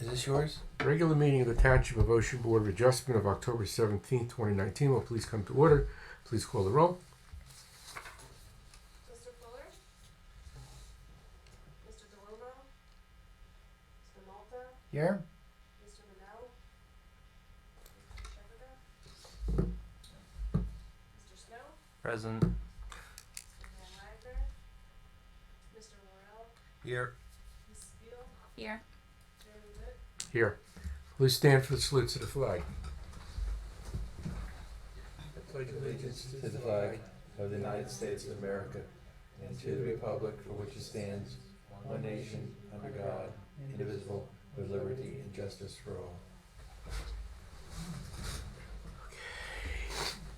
Is this yours? Regular meeting of the Township of Ocean Board of Adjustment of October 17th, 2019. Will please come to order. Please call the roll. Mr. Fuller? Mr. DeLumo? Mr. Malta? Here. Mr. Manel? Mr. Shepherd? Mr. Snow? Present. Mr. Van Wagner? Mr. Morrell? Here. Ms. Spiel? Here. Chairman Witt? Here. Please stand for the salute to the flag. I pledge allegiance to the flag of the United States of America and to the republic for which it stands, one nation, under God, indivisible, with liberty and justice for all.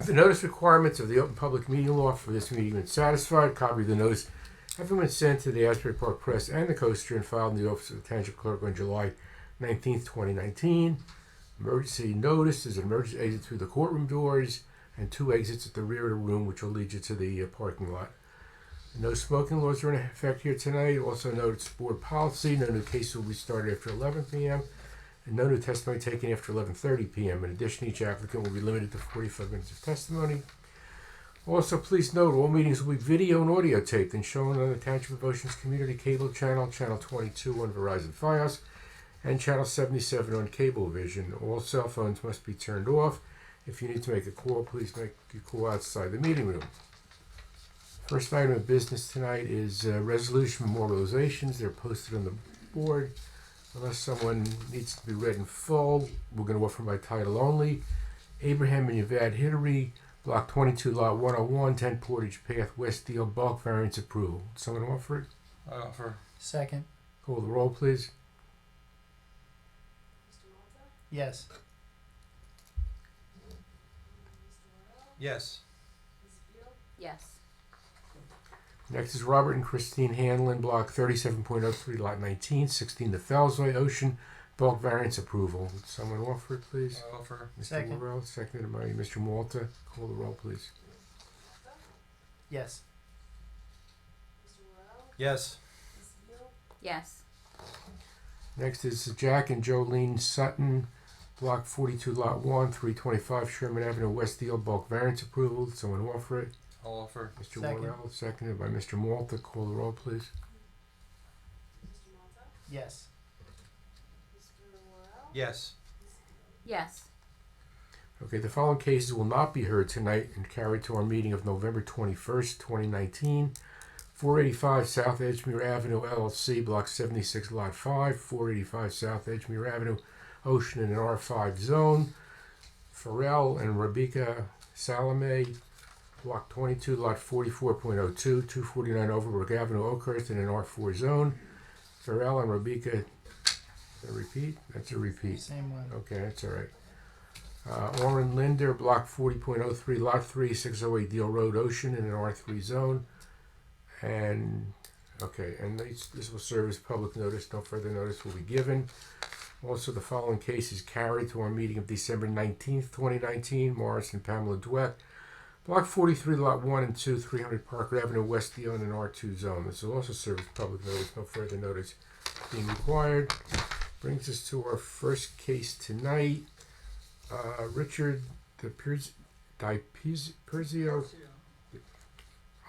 The notice requirements of the Open Public Meeting Law for this meeting have been satisfied. Copy of the notice having been sent to the Asbury Park Press and the Coaster and filed in the office of the Township Clerk on July 19th, 2019. Emergency notice is an emergency exit through the courtroom doors and 2 exits at the rear of the room, which will lead you to the parking lot. No smoking laws are in effect here tonight. Also note it's board policy. No new cases will be started after 11 p.m. and no new testimony taken after 11:30 p.m. In addition, each applicant will be limited to 45 minutes of testimony. Also, please note all meetings will be video and audio taped and shown on the Township of Ocean's Community Cable Channel, Channel 22 on Verizon Fios, and Channel 77 on Cablevision. All cell phones must be turned off. If you need to make a call, please make your call outside the meeting room. First item of business tonight is resolution memorializations. They're posted on the board. Unless someone needs to be read in full, we're going to offer by title only. Abraham and Yvette Hittery, Block 22, Lot 101, 10 Portage Path, West Deal, bulk variance approval. Someone offer it? I offer. Second. Call the roll, please. Mr. Malta? Yes. Mr. Morrell? Yes. Ms. Spiel? Yes. Next is Robert and Christine Hanlon, Block 37.03, Lot 19, 16 The Fellsway, Ocean, bulk variance approval. Would someone offer it, please? I offer. Mr. Second. Morrell, seconded by Mr. Malta. Call the roll, please. Malta? Yes. Mr. Morrell? Yes. Ms. Spiel? Yes. Next is Jack and Jolene Sutton, Block 42, Lot 1, 325 Sherman Avenue, West Deal, bulk variance approval. Would someone offer it? I'll offer. Mr. Second. Morrell, seconded by Mr. Malta. Call the roll, please. Mr. Malta? Yes. Mr. Morrell? Yes. Ms. Spiel? Yes. Okay, the following cases will not be heard tonight and carried to our meeting of November 21st, 2019. 485 South Edgemere Avenue, LLC, Block 76, Lot 5. 485 South Edgemere Avenue, Ocean in an R5 zone. Pharrell and Rebecca Salome, Block 22, Lot 44.02. 249 Overbrook Avenue, Oakhurst in an R4 zone. Pharrell and Rebecca, a repeat? That's a repeat. Same one. Okay, that's all right. Orrin Linder, Block 40.03, Lot 3, 608 Deal Road, Ocean, in an R3 zone. And, okay, and this will serve as public notice. No further notice will be given. Also, the following cases carried to our meeting of December 19th, 2019. Morris and Pamela Dweck, Block 43, Lot 1 and 2, 300 Parker Avenue, West Deal, in an R2 zone. This will also serve as public notice. No further notice being required. Brings us to our first case tonight. Richard Perzio.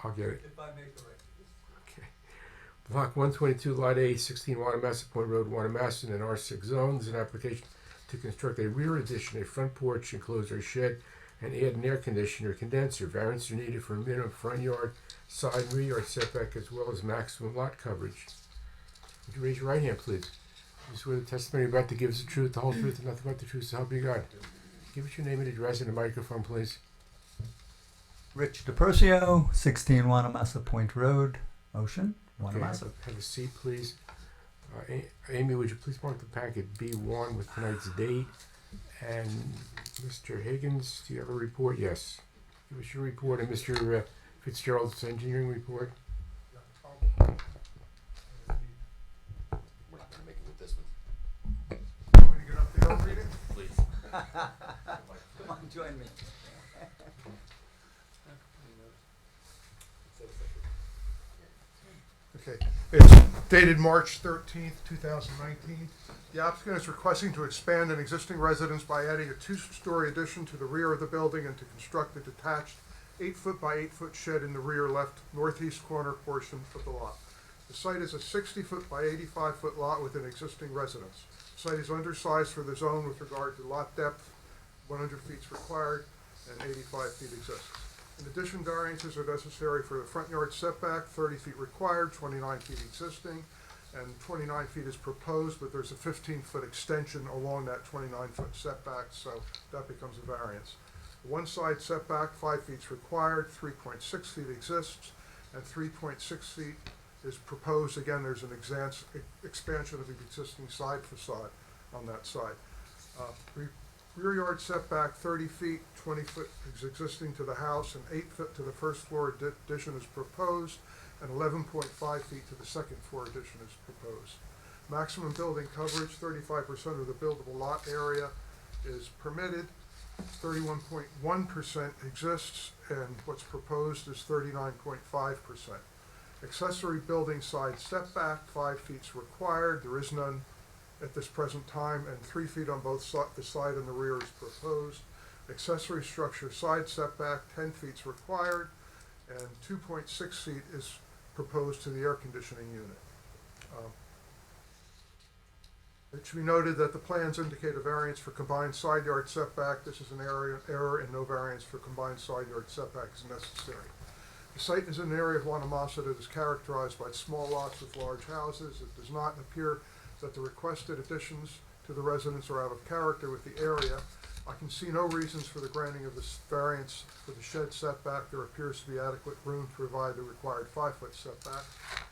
I'll get it. If I make the right. Okay. Block 122, Lot 8, 16 Wanamassett Point Road, Wanamassett, in an R6 zone. There's an application to construct a rear addition, a front porch, enclosure, a shed, and add an air conditioner condenser. Variants are needed for a minimum front yard, side and rear yard setback, as well as maximum lot coverage. Would you raise your right hand, please? You swear the testimony you're about to give is the truth, the whole truth, and nothing but the truth, so help you God. Give us your name and address in the microphone, please. Rich DePercio, 16 Wanamassett Point Road, Ocean, Okay, Wanamassett. have a seat, please. Amy, would you please mark the packet B1 with tonight's date? And Mr. Higgins, do you have a report? Yes. Give us your report, and Mr. Fitzgerald's engineering report. We're not gonna make it with this one. Want me to get up there and read it? Please. Come on, join me. Okay, it's dated March 13th, 2019. The applicant is requesting to expand an existing residence by adding a two-story addition to the rear of the building and to construct a detached 8-foot by 8-foot shed in the rear left northeast corner portion of the lot. The site is a 60-foot by 85-foot lot with an existing residence. The site is undersized for the zone with regard to lot depth, 100 feet is required, and 85 feet exists. In addition, variances are necessary for the front yard setback, 30 feet required, 29 feet existing, and 29 feet is proposed, but there's a 15-foot extension along that 29-foot setback, so that becomes a variance. One side setback, 5 feet is required, 3.6 feet exists, and 3.6 feet is proposed. Again, there's an expansion of the existing side facade on that side. Rear yard setback, 30 feet, 20 foot is existing to the house, and 8 foot to the first floor addition is proposed, and 11.5 feet to the second floor addition is proposed. Maximum building coverage, 35% of the buildable lot area is permitted, 31.1% exists, and what's proposed is 39.5%. Accessory building side setback, 5 feet is required, there is none at this present time, and 3 feet on both the side and the rear is proposed. Accessory structure side setback, 10 feet is required, and 2.6 feet is proposed to the air conditioning unit. It should be noted that the plans indicate a variance for combined side yard setback. This is an error, and no variance for combined side yard setback is necessary. The site is in an area of Wanamassa that is characterized by small lots with large houses. It does not appear that the requested additions to the residence are out of character with the area. I can see no reasons for the granting of this variance for the shed setback. There appears to be adequate room to provide the required 5-foot setback.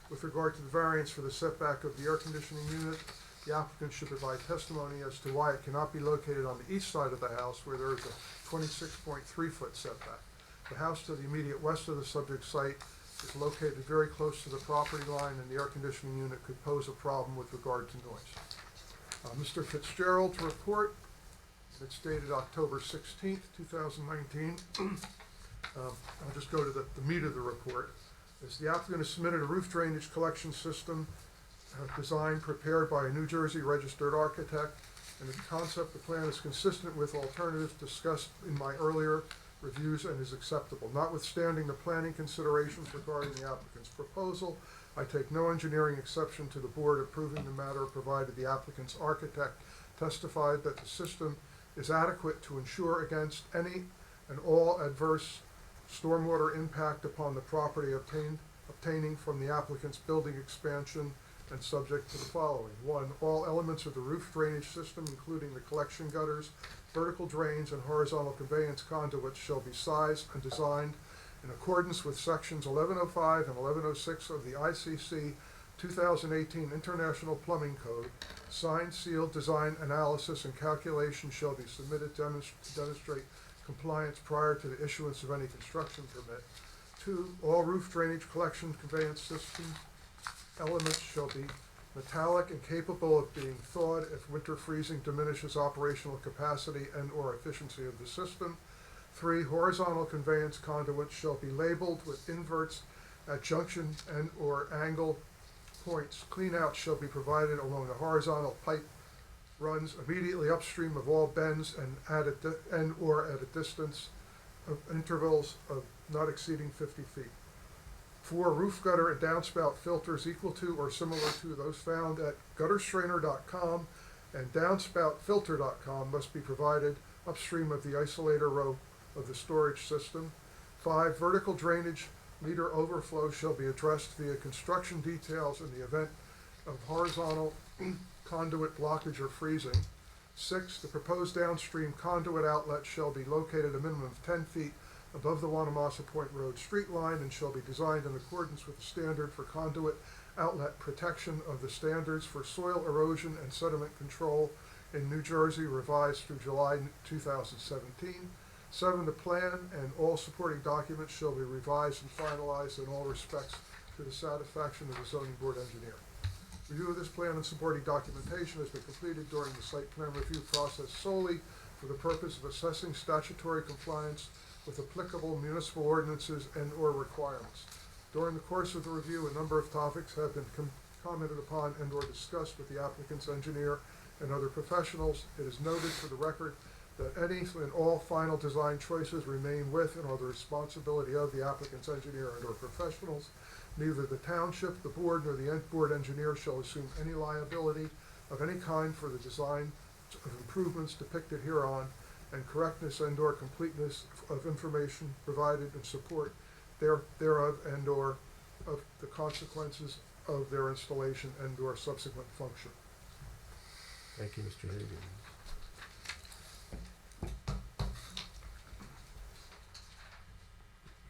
With regard to the variance for the setback of the air conditioning unit, the applicant should provide testimony as to why it cannot be located on the east side of the house where there is a 26.3-foot setback. The house to the immediate west of the subject site is located very close to the property line, and the air conditioning unit could pose a problem with regard to noise. Mr. Fitzgerald's report, it's dated October 16th, 2019. I'll just go to the meat of the report. The applicant has submitted a roof drainage collection system design prepared by a New Jersey registered architect, and the concept the plan is consistent with alternatives discussed in my earlier reviews and is acceptable. Notwithstanding the planning considerations regarding the applicant's proposal, I take no engineering exception to the board approving the matter, provided the applicant's architect testified that the system is adequate to ensure against any and all adverse stormwater impact upon the property obtaining from the applicant's building expansion, and subject to the following. 1, all elements of the roof drainage system, including the collection gutters, vertical drains, and horizontal conveyance conduits, shall be sized and designed in accordance with sections 1105 and 1106 of the ICC 2018 International Plumbing Code. Signed, sealed, design, analysis, and calculation shall be submitted to demonstrate compliance prior to the issuance of any construction permit. 2, all roof drainage collection conveyance system elements shall be metallic and capable of being thawed if winter freezing diminishes operational capacity and or efficiency of the system. 3, horizontal conveyance conduits shall be labeled with inverts at junction and or angle points. Cleanouts shall be provided along the horizontal pipe runs immediately upstream of all bends and or at a distance of intervals of not exceeding 50 feet. 4, roof gutter and downspout filters equal to or similar to those found at gutterstrainer.com and downspoutfilter.com must be provided upstream of the isolator row of the storage system. 5, vertical drainage leader overflow shall be addressed via construction details in the event of horizontal conduit blockage or freezing. 6, the proposed downstream conduit outlet shall be located a minimum of 10 feet above the Wanamassa Point Road street line and shall be designed in accordance with the standard for conduit outlet protection of the standards for soil erosion and sediment control in New Jersey, revised through July 2017. 7, the plan and all supporting documents shall be revised and finalized in all respects to the satisfaction of the zoning board engineer. Review of this plan and supporting documentation has been completed during the site plan review process solely for the purpose of assessing statutory compliance with applicable municipal ordinances and or requirements. During the course of the review, a number of topics have been commented upon and/or discussed with the applicant's engineer and other professionals. It is noted for the record that any and all final design choices remain with and are the responsibility of the applicant's engineer and/or professionals. Neither the township, the board, nor the board engineer shall assume any liability of any kind for the design of improvements depicted hereon, and correctness and/or completeness of information provided in support thereof and/or of the consequences of their installation and/or subsequent function. Thank you, Mr. Hagan.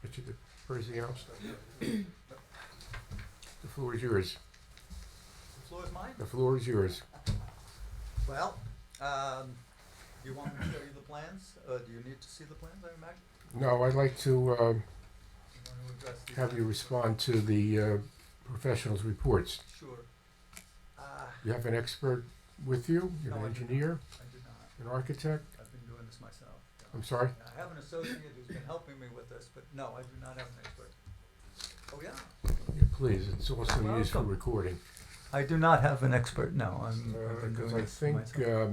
Mr. DePersio, the floor is yours. The floor is mine? The floor is yours. Well, do you want me to show you the plans? Do you need to see the plans, I imagine? No, I'd like to You want to address these? have you respond to the professionals' reports. Sure. You have an expert with you, you're No, an I do engineer, I do not. an architect. I've been doing this myself. I'm sorry? I have an associate who's been helping me with this, but no, I do not have an expert. Oh, yeah? Yeah, please, it's also used for Welcome. recording. I do not have an expert, no. I've been Because doing I this think, myself.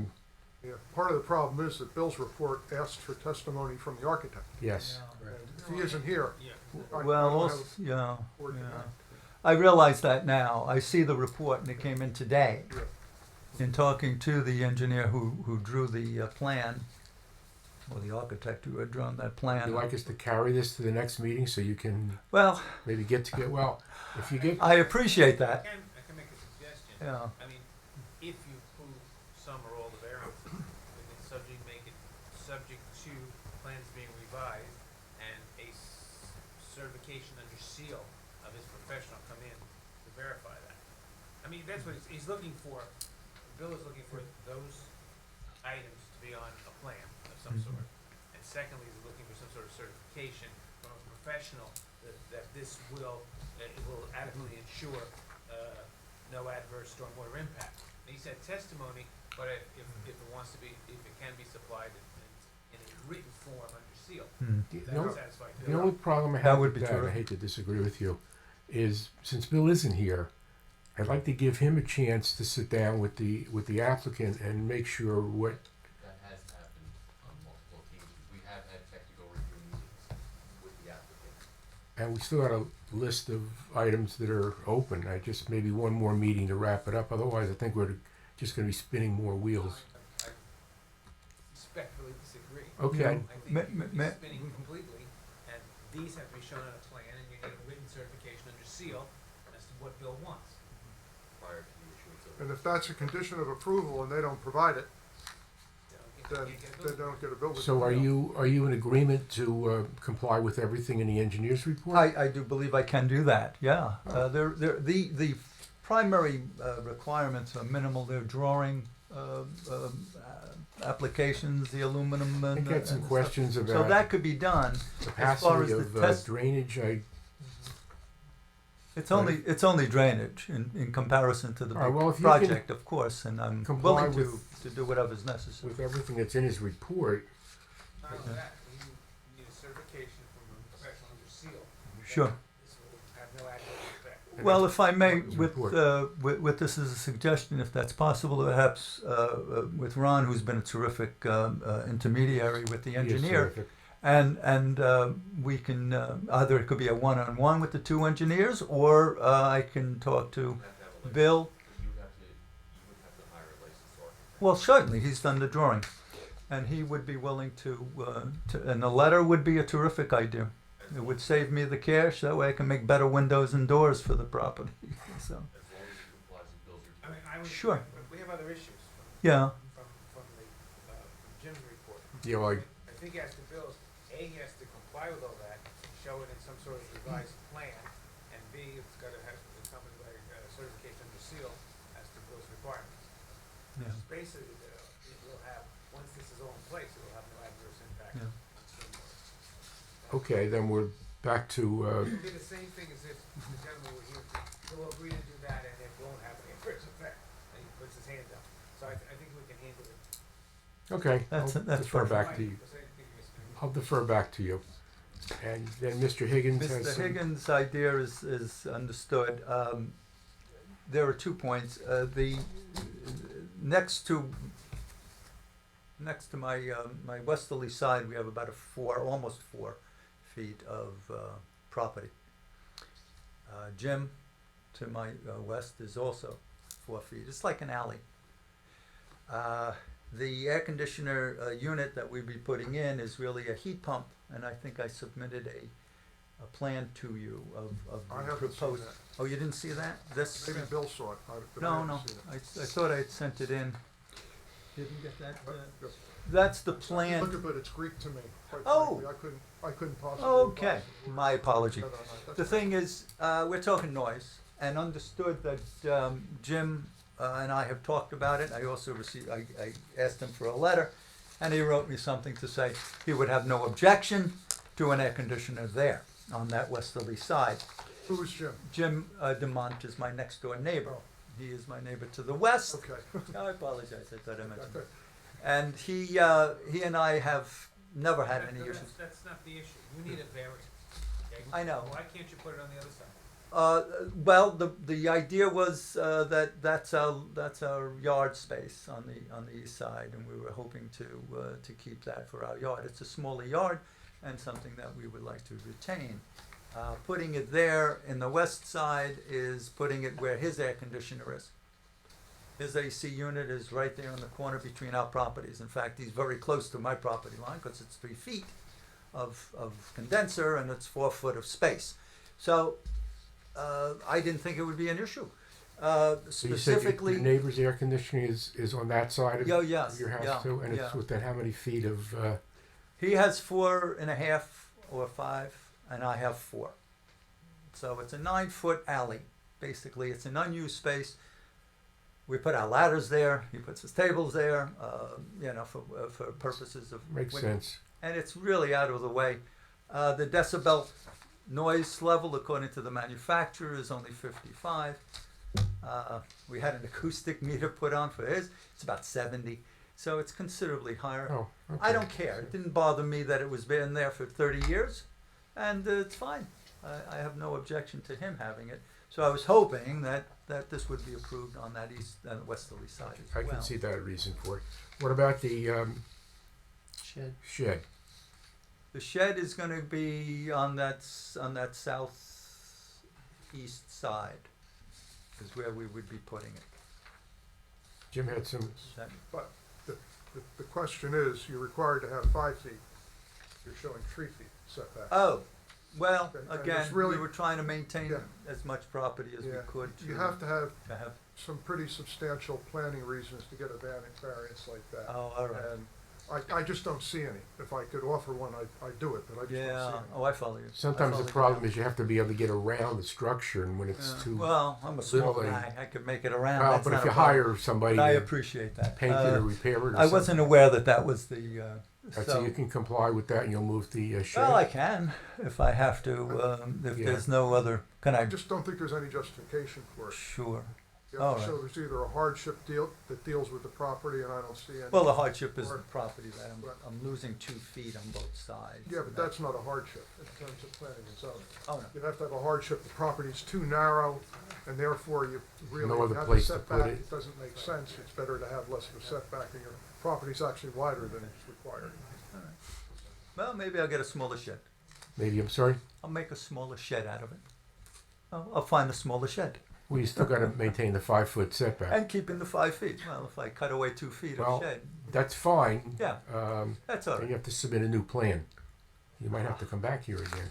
Yeah, part of the problem is that Bill's report asks for testimony from the architect. yes. Yeah. And if he isn't here, I Well, don't also, have yeah, a word to yeah. add. I realize that now. I see the report and it came in today. Yeah. In talking to the engineer who drew the plan, or the architect who had drawn that Would plan. you like us to carry this to the next meeting so you can Well, maybe well, if you get, I appreciate that. I can make a suggestion. Yeah. I mean, if you approve some or all the variances, then it's make it subject to plans being revised and a certification under seal of his professional come in to verify that. I mean, that's what he's looking for. Bill is looking for those items to be on a plan of some Mhm. sort. And secondly, he's looking for some sort of certification from a professional that this will, it will adequately ensure, no adverse stormwater impact. And he said testimony, but if it wants to be, if it can be supplied in a written form under seal, the that only- would satisfy. the only problem I That have would with be that, I terrific. hate to disagree with you, is since Bill isn't here, I'd like to give him a chance to sit down with the applicant and make sure what, That has happened on multiple occasions. We have had technical review meetings with the applicant. and we still got a list of items that are open. I just, maybe one more meeting to wrap it up, otherwise I think we're just gonna be spinning more wheels. I respectfully disagree. Okay, I think Ma- you could be ma- spinning completely, and these have to be shown on a plan, and you get a written certification under seal as to what Bill wants. Prior to the issuance of. And if that's a condition of approval and they don't provide it, You know, then you can't get a they building don't get a building. so permit. are you in agreement to comply with everything in the engineer's report? I do believe I can do that, yeah. The primary requirements are minimal. They're drawing applications, the aluminum I and. got some and questions stuff. So about that could be done. As far as capacity the of test, drainage. it's only drainage in comparison to the All right, well, if big you can project, of course, and I'm comply willing with- to do whatever's necessary. With everything that's in his report, Not only that, you need a certification from a professional under seal. that Sure. This will have no adverse effect. Well, if I may, His with, report. with this as a suggestion, if that's possible, perhaps with Ron, who's been a terrific intermediary with the he is engineer, terrific. and we can either it could be a one-on-one with the two engineers, or I can talk to You have to have a license. Bill. You would have to hire a licensed architect. Well, certainly, he's done the drawing, and he would be willing to and the letter would be a terrific idea. It would save me the cash. That way, I can make better windows and doors for the property. So, As long as it complies with Bill's I mean, report. I would. Sure. We have other issues yeah, from Jim's report. Yeah, like, I think as to Bill's, A, he has to comply with all that, show it in some sort of revised plan, and B, it's gotta have, accompanied by certification under seal as to Bill's requirements. yeah. Which is basically, it will have, once this is all in place, it will have no adverse impact Yeah. on stormwater. okay, then we're back to, It'll be the same thing as if the gentleman were here, he'll agree to do that and it won't have any adverse effect, and he puts his hand up. So I think we can handle it. okay, That's I'll that's defer perfect. back to you. Because I think it's gonna be- I'll defer back to you. And then Mr. Higgins has Mr. some. Higgins' idea is understood. There are 2 points. The next to my westerly side, we have about almost 4 feet of property. Jim, to my west, is also 4 feet. It's like an alley. The air conditioner unit that we'd be putting in is really a heat pump, and I think I submitted a plan to you of I the haven't seen proposed. that. Oh, you didn't see that? This? Maybe Bill saw it, but I No, haven't no. seen it. I thought I had sent it in. Didn't get that? But, That's the Look plan. at it, it's Greek to me, quite Oh. frankly. I couldn't possibly. Okay, my apology. No, no, no, that's The thing is, we're talking noise, and understood that Jim and I have talked about it. I also received, I asked him for a letter, and he wrote me something to say he would have no objection to an air conditioner there on that westerly side. Who is Jim? Jim DeMont is my next door neighbor. Oh. He is my neighbor to the west. Okay. I apologize, I thought I mentioned Okay. that. And he and I have never had any issues. That's not the issue. You need a variance. Okay? I know. Why can't you put it on the other side? Well, the idea was that's our yard space on the east side, and we were hoping to keep that for our yard. It's a smaller yard, and something that we would like to retain. Putting it there in the west side is putting it where his air conditioner is. His AC unit is right there in the corner between our properties. In fact, he's very close to my property line because it's 3 feet of condenser and it's 4 foot of space. So I didn't think it would be an issue. So you said Specifically, your neighbor's air conditioning is on that side of yes, your house yeah, too, and yeah. it's within how many feet of? He has 4.5 or 5, and I have 4. So it's a 9-foot alley. Basically, it's an unused space. We put our ladders there. He puts his tables there. For purposes of Makes window. sense. And it's really out of the way. The decibel noise level, according to the manufacturer, is only 55. We had an acoustic meter put on for his. It's about 70. So it's considerably higher. Oh, okay. I don't care. It didn't bother me that it was been there for 30 years, and it's fine. I have no objection to him having it. So I was hoping that this would be approved on that east and westerly side as I well. can see that reason for it. What about the shed? The shed is going to be on that southeast side, is where we would be putting it. Jim had some. That- But the question is, you're required to have 5 feet. You're showing 3 feet setback. Oh, well, Okay, and again, it's really- we were trying to maintain Yeah. as much property as we Yeah. could You have to have to have. some pretty substantial planning reasons to get a variance like that. Oh, all right. And I just don't see any. If I could offer one, I'd do it, but I just don't see Yeah. any. Oh, I follow you. Sometimes I the follow problem you is you have to be able to get around the structure, and when it's now. too. Well, I'm a small little, guy. I could make it around. Well, That's but not if a you problem. hire somebody But I to appreciate that. paint it or repair it or I something, wasn't aware that was the. so you can comply with that, and you'll move the shed. Well, I can if I have to. If Yeah. there's no other, can I I? just don't think there's any justification for it. Sure. You have to All show right. there's either a hardship deal that deals with the property, and I don't see any. Well, the hardship is the Or- property that Right. I'm losing 2 feet on both sides. Yeah, but that's not a hardship in terms of planning and zoning. Oh no. You'd have to have a hardship, the property's too narrow, and therefore you really No other have a place to put setback, it. it doesn't make sense, it's better to have less of a setback, and your property's actually wider than is required. Well, maybe I'll get a smaller shed. Maybe, I'm sorry. I'll make a smaller shed out of it. I'll find a smaller shed. Well, you still got to maintain the 5-foot setback. And keeping the 5 feet. Well, if I cut away 2 feet Well, of shed, That's fine. yeah, Um, that's all and right. you have to submit a new plan. You might have to come back here again.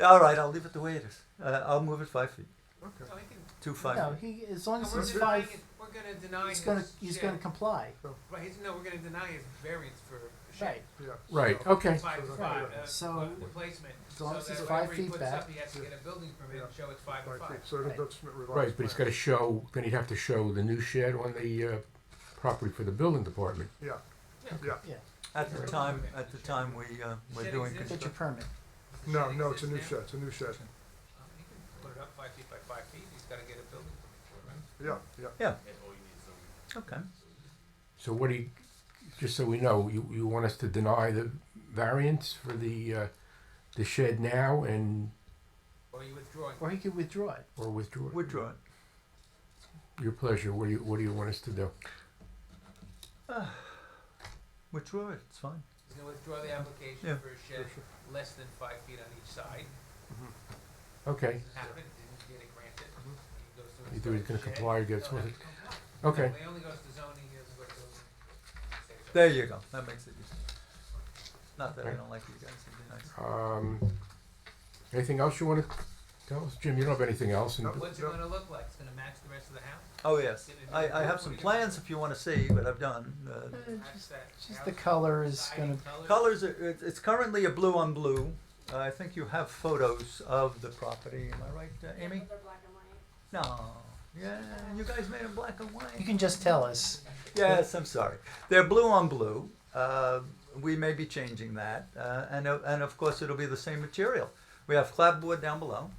All right, I'll leave it the way it is. I'll move it 5 feet. Okay. So he can, 2 5 No, feet. he, as long as we're he's denying 5, it, we're gonna deny he's his gonna shed. comply. Right, no, we're gonna deny his variance for a shed. Right. Yeah. Right, so- okay. Five, So- five, So- the placement, as so long that as it's whenever 5 he feet puts back. up, he has to get a building permit and show it's 5 and 5. 5 feet, so Right. that's revised. Right, but he's got to show, then he'd have to show the new shed on the property for the building department. Yeah, Yeah. yeah. Yeah, At the time we were Shed doing exists. get your construction. permit. No, Shed no, it's a new exists shed, now? it's a new shed. He can put it up 5 feet by 5 feet, he's gotta get a building permit for it, right? Yeah, yeah. Yeah. And all you need is zoning. Okay. So what do you, just so we know, you want us to deny the variance for the the shed now and Or are you withdrawing? Or he could withdraw it. or withdraw it? Withdraw it. Your pleasure. What do you want us to do? Withdraw it, it's fine. He's gonna withdraw the application Yeah. for a shed less than 5 feet on each side. Okay. Happened, didn't get it granted. He goes to Either he's install gonna the shed, comply or gets he'll have with to it. comply. Okay. He only goes to zoning, he doesn't go to building. There you go, that makes it easy. Not that I Okay. don't like you guys, it'd be nice. Anything else you want to tell us, Jim? You don't have anything else? And Nope. What's it gonna look like? It's gonna match the rest of the house? Oh, yes, I have some plans if you wanna see, but I've done. Match that Just house, the color is siding gonna. Colors, it's currently a blue on blue. I think you have photos of the property, am I right, Amy? They're black and white. No, yeah, you guys made them black and You white. can just tell us. Yes, I'm sorry. They're blue on blue. We may be changing that, and of course it'll be the same material. We have clapboard down below,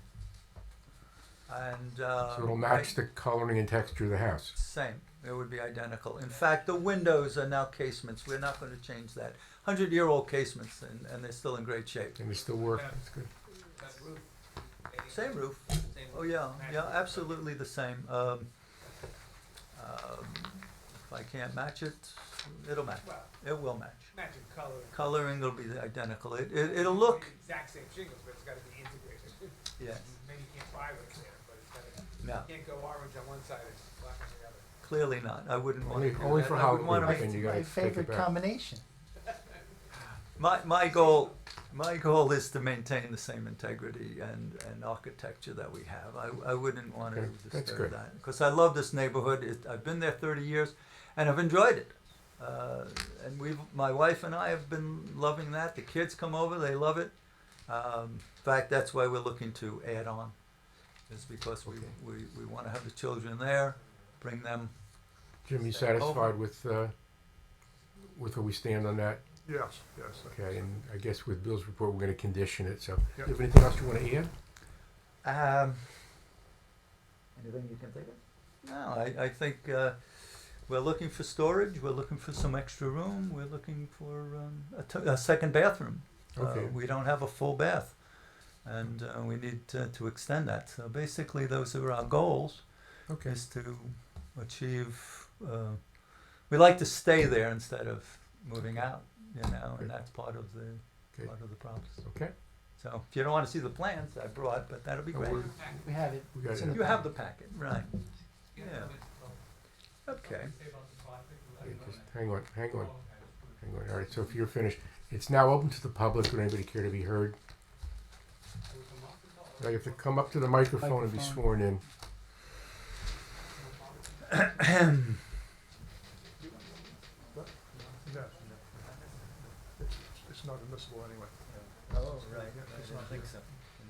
and so it'll match the coloring and texture of the house. same. It would be identical. In fact, the windows are now casements. We're not going to change that. 100-year-old casements, and they're still in great shape. And they still work. That's good. that roof. Same roof. Same Oh roof. yeah, Match yeah, the roof. absolutely the same. If I can't match it, it'll match. Well, It will match. matching color. Coloring will be identical. It'll look. Exact same shingles, but it's gotta be integrated. Yes. Maybe you can't buy what's there, but it's gotta, No, you can't go orange on one side and black on the other. clearly not. I wouldn't want Only- to. only for I would want Halloween. to And you gotta My take it favorite back. combination. My goal is to maintain the same integrity and architecture that we have. I wouldn't want to Okay, that's disturb good. that because I love this neighborhood. I've been there 30 years, and I've enjoyed it. And my wife and I have been loving that. The kids come over, they love it. In fact, that's why we're looking to add on, is because we want to have the children there, bring them. Jim, you satisfied with where we stand on that? Yes, yes. Okay, and I guess with Bill's report, we're going to condition it. So, Yep. do you have anything else you want to add? Anything you can think of? No, I think we're looking for storage. We're looking for some extra room. We're looking for a second bathroom. Okay. We don't have a full bath, and we need to extend that. So basically, those are our goals. Okay. Is to achieve. We like to stay there instead of moving out. Okay. And that's part of the Okay. process. Okay. So if you don't want to see the plans I brought, but that'll be No, great. we're- We have it. We got It's it. in You have the packet, right? Yeah. Okay. Okay, just hang on. All right, so if you're finished, it's now open to the public. Would anybody care to be heard? You have to come up to the microphone and be Microphone. sworn in. No, it's not admissible anyway. Oh, right. I didn't think so.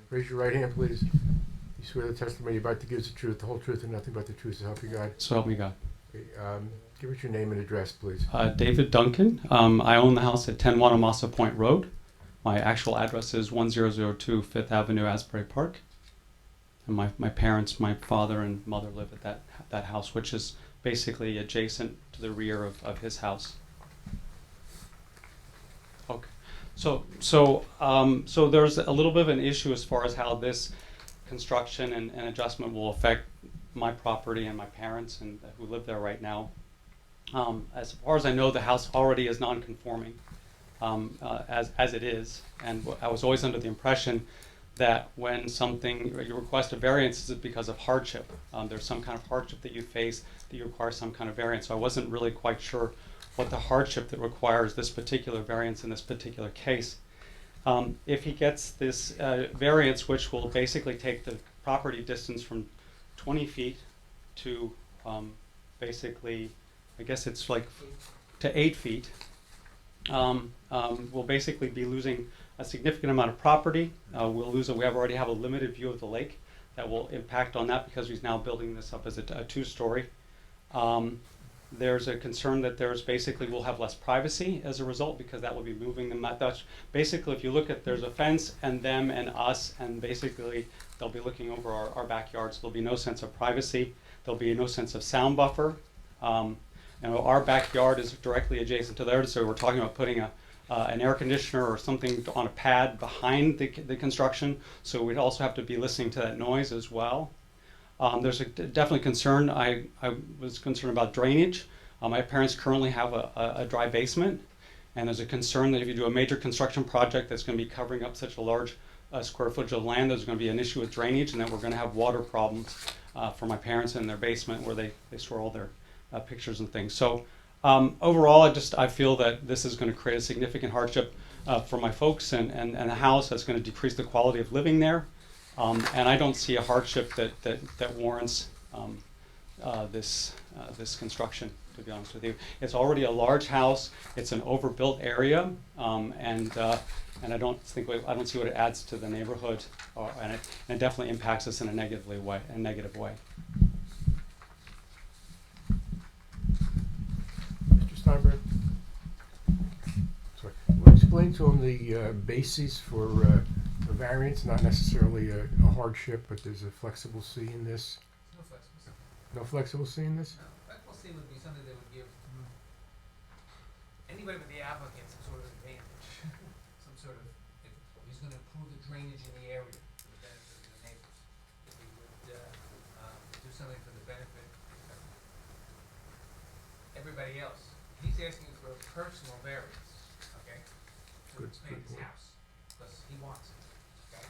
Raise your right hand, please. You swear the testimony you're about to give is the truth, the whole truth, and nothing but the truth, so help you God. So help me God. Okay, give us your name and address, please. David Duncan. I own the house at 10 Wanamassa Point Road. My actual address is 1002 Fifth Avenue, Asbury Park. And my parents, my father and mother live at that house, which is basically adjacent to the rear of his house. Okay. So there's a little bit of an issue as far as how this construction and adjustment will affect my property and my parents and who live there right now. As far as I know, the house already is non-conforming as it is, and I was always under the impression that when you request a variance, is because of hardship. There's some kind of hardship that you face that you require some kind of variance. So I wasn't really quite sure what the hardship that requires this particular variance in this particular case. If he gets this variance, which will basically take the property distance from 20 feet to basically, I guess it's like to 8 feet, we'll basically be losing a significant amount of property. We already have a limited view of the lake that will impact on that because he's now building this up as a two-story. There's a concern that we'll have less privacy as a result because that will be moving them. That's basically, if you look at, there's a fence and them and us, and basically they'll be looking over our backyard, so there'll be no sense of privacy. There'll be no sense of sound buffer. Our backyard is directly adjacent to theirs, so we're talking about putting a an air conditioner or something on a pad behind the construction, so we'd also have to be listening to that noise as well. There's definitely concern. I was concerned about drainage. My parents currently have a dry basement, and there's a concern that if you do a major construction project that's going to be covering up such a large square footage of land, there's going to be an issue with drainage, and that we're going to have water problems for my parents in their basement where they store all their pictures and things. So overall, I feel that this is going to create a significant hardship for my folks and the house. That's going to decrease the quality of living there. And I don't see a hardship that warrants this construction, to be honest with you. It's already a large house. It's an overbuilt area, and I don't see what it adds to the neighborhood, and it definitely impacts us in a negative way. Mr. Steinberg? Sorry. Will you explain to him the basis for a variance, not necessarily a hardship, but there's a flexible C in this? No flexibility. No flexible C in this? No, flexible C would be something that would give anybody but the applicant some sort of advantage. Some sort of, if he's gonna improve the drainage in the area for the benefit of the neighbors. If he would, do something for the benefit of everybody else. He's asking for a personal variance, okay? To Good expand his point. house, because he wants it, okay?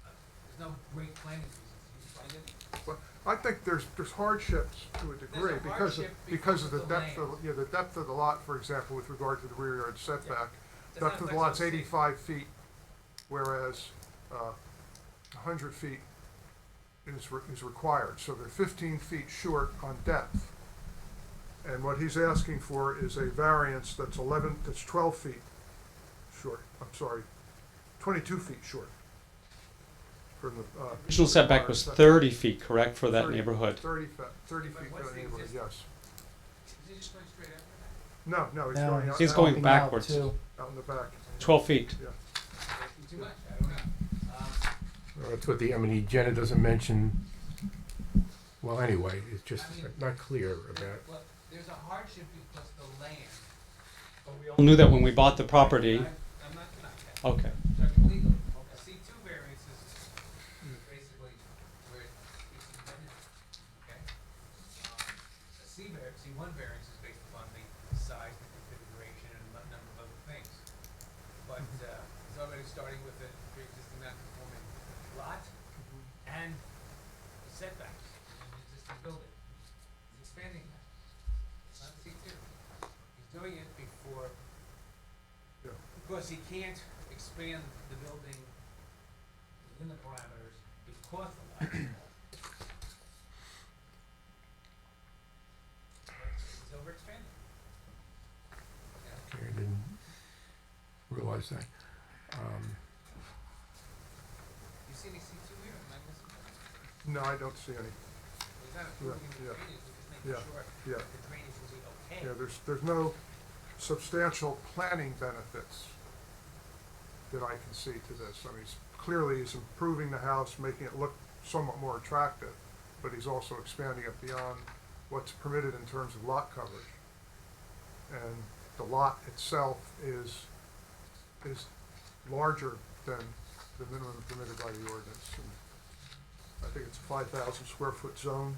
There's no great planning reasons, you find it? Well, I think there's hardships to a degree There's a because hardship because of the because of depth the of, the depth of the lot, for example, with regard to the rear yard setback. It's not Depth of the lot's flexible C. 85 feet, whereas 100 feet is required. So they're 15 feet short on depth. And what he's asking for is a variance that's 12 feet short. I'm sorry, 22 feet short. From the Original setback was setback. 30 feet, correct, for that 30 neighborhood? 30 feet But for what's the the neighborhood, existing- yes. Is he just going straight after that? No, he's No, going out. He's out- going Helping out, backwards. too. Out in the back. 12 feet. Yeah. Too much, I don't know. That's what Jenna doesn't mention. Well, anyway, it's just not clear about. Well, there's a hardship because the land. We all knew that when we bought the property. I'm not denying that. Okay. So legal, a C2 variance is basically where it's intended, okay? A C1 variance is based upon the size, the configuration, and a number of other things. But it's already starting with a pre-existing non-conforming lot and setbacks in an existing building. He's expanding that. It's not C2. He's doing it before, Yeah. because he can't expand the building within the parameters because the lot is small. He's overexpanding. Yeah. Okay, I didn't realize that. You see any C2 here? Am I missing something? No, I don't see any. He's not approving the yeah. drainage, he's just making Yeah, sure yeah. that the drainage will be okay. Yeah, there's no substantial planning benefits that I can see to this. I mean, clearly he's improving the house, making it look somewhat more attractive, but he's also expanding it beyond what's permitted in terms of lot coverage. And the lot itself is larger than the minimum permitted by the ordinance. And I think it's a 5,000 square foot zone.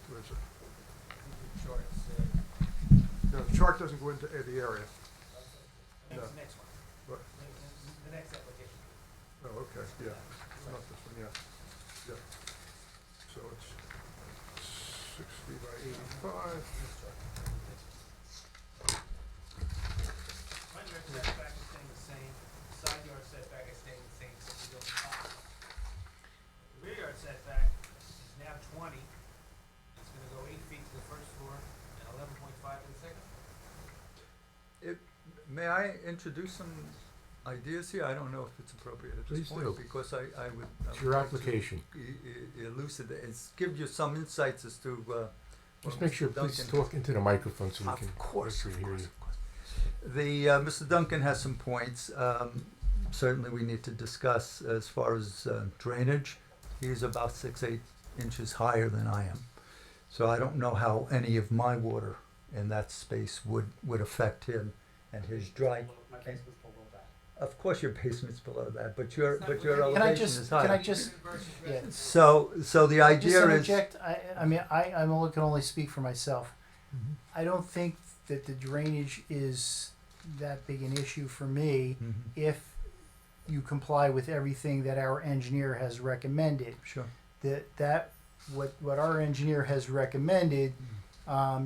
Where is it? Sure, it's, No, the chart doesn't go into the area. that's No. the next one. What? The next application. Oh, okay, yeah, not this one, yeah, yeah. So it's 60 by 85. Front yard setback is staying the same, side yard setback is staying the same, except we go up. The rear yard setback is now 20. It's gonna go 8 feet to the first floor and 11.5 to the second. May I introduce some ideas here? I don't know if it's appropriate at this Please point, do. because I would. It's your like to application. Elucidate, give you some insights as to, Just what make sure, Mr. please Duncan- talk into the microphone so we Of can course, actually of hear course, you. of course. Mr. Duncan has some points, certainly we need to discuss as far as drainage. He's about 6, 8 inches higher than I am. So I don't know how any of my water in that space would affect him and his dry. My basement's below that. Of course, your basement's below that, but your It's not but your within the- elevation is higher. Can I just, Versus yeah, residential. So the just idea is. interject? I mean, I can only speak for myself. Mhm. I don't think that the drainage is that big an issue for me Mhm. if you comply with everything that our engineer has recommended. Sure. What our engineer has recommended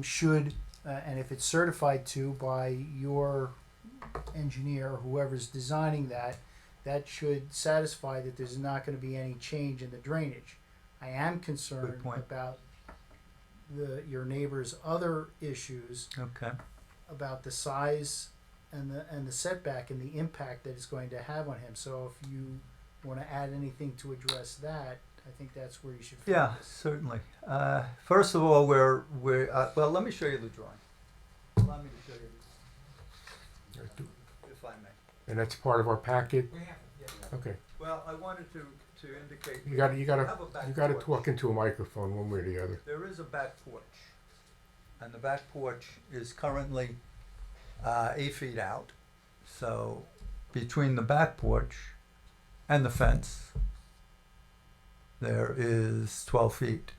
should, and if it's certified to by your engineer or whoever's designing that, that should satisfy that there's not going to be any change in the drainage. I am concerned point. about your neighbor's other issues Okay. about the size and the setback and the impact that it's going to have on him. So if you want to add anything to address that, I think that's where you should focus. Yeah, certainly. First of all, well, let me show you the drawing. Allow me to show you, if I may. And that's part of our packet. We have, it, yeah. Okay. Well, I wanted to indicate. You got we to have a back to porch. talk into a microphone one way or the other. There is a back porch, and the back porch is currently 8 feet out. So between the back porch and the fence, there is 12 feet.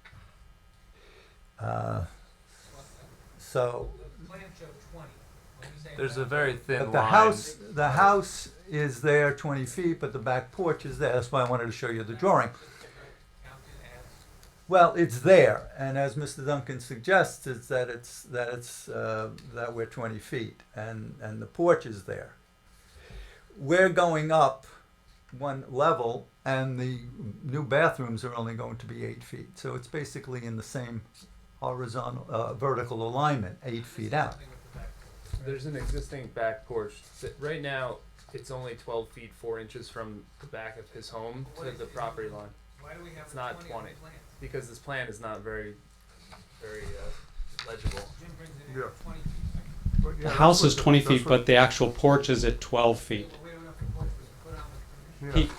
So, The plan showed 20. When we say There's a about- very thin but line. the house is there 20 feet, but the back porch is there. That's why I wanted to show you the drawing. Counted as Well, it's there, and as Mr. Duncan suggests, it's that we're 20 feet, and the porch is there. We're going up one level, and the new bathrooms are only going to be 8 feet. So it's basically in the same horizontal, vertical alignment, 8 feet out. something with the back porch. There's an existing back porch that right now it's only 12 feet 4 inches from the back of his home What to is the it? property line Why do we have It's the not 20 on 20. the plan? because this plan is not very legible. Jim brings it in Yeah. at 20 feet. But yeah, The that's house what is 20 feet, that's but the actual porch is at 12 feet. Well, we don't know if the porch was put on with what- permission. yeah.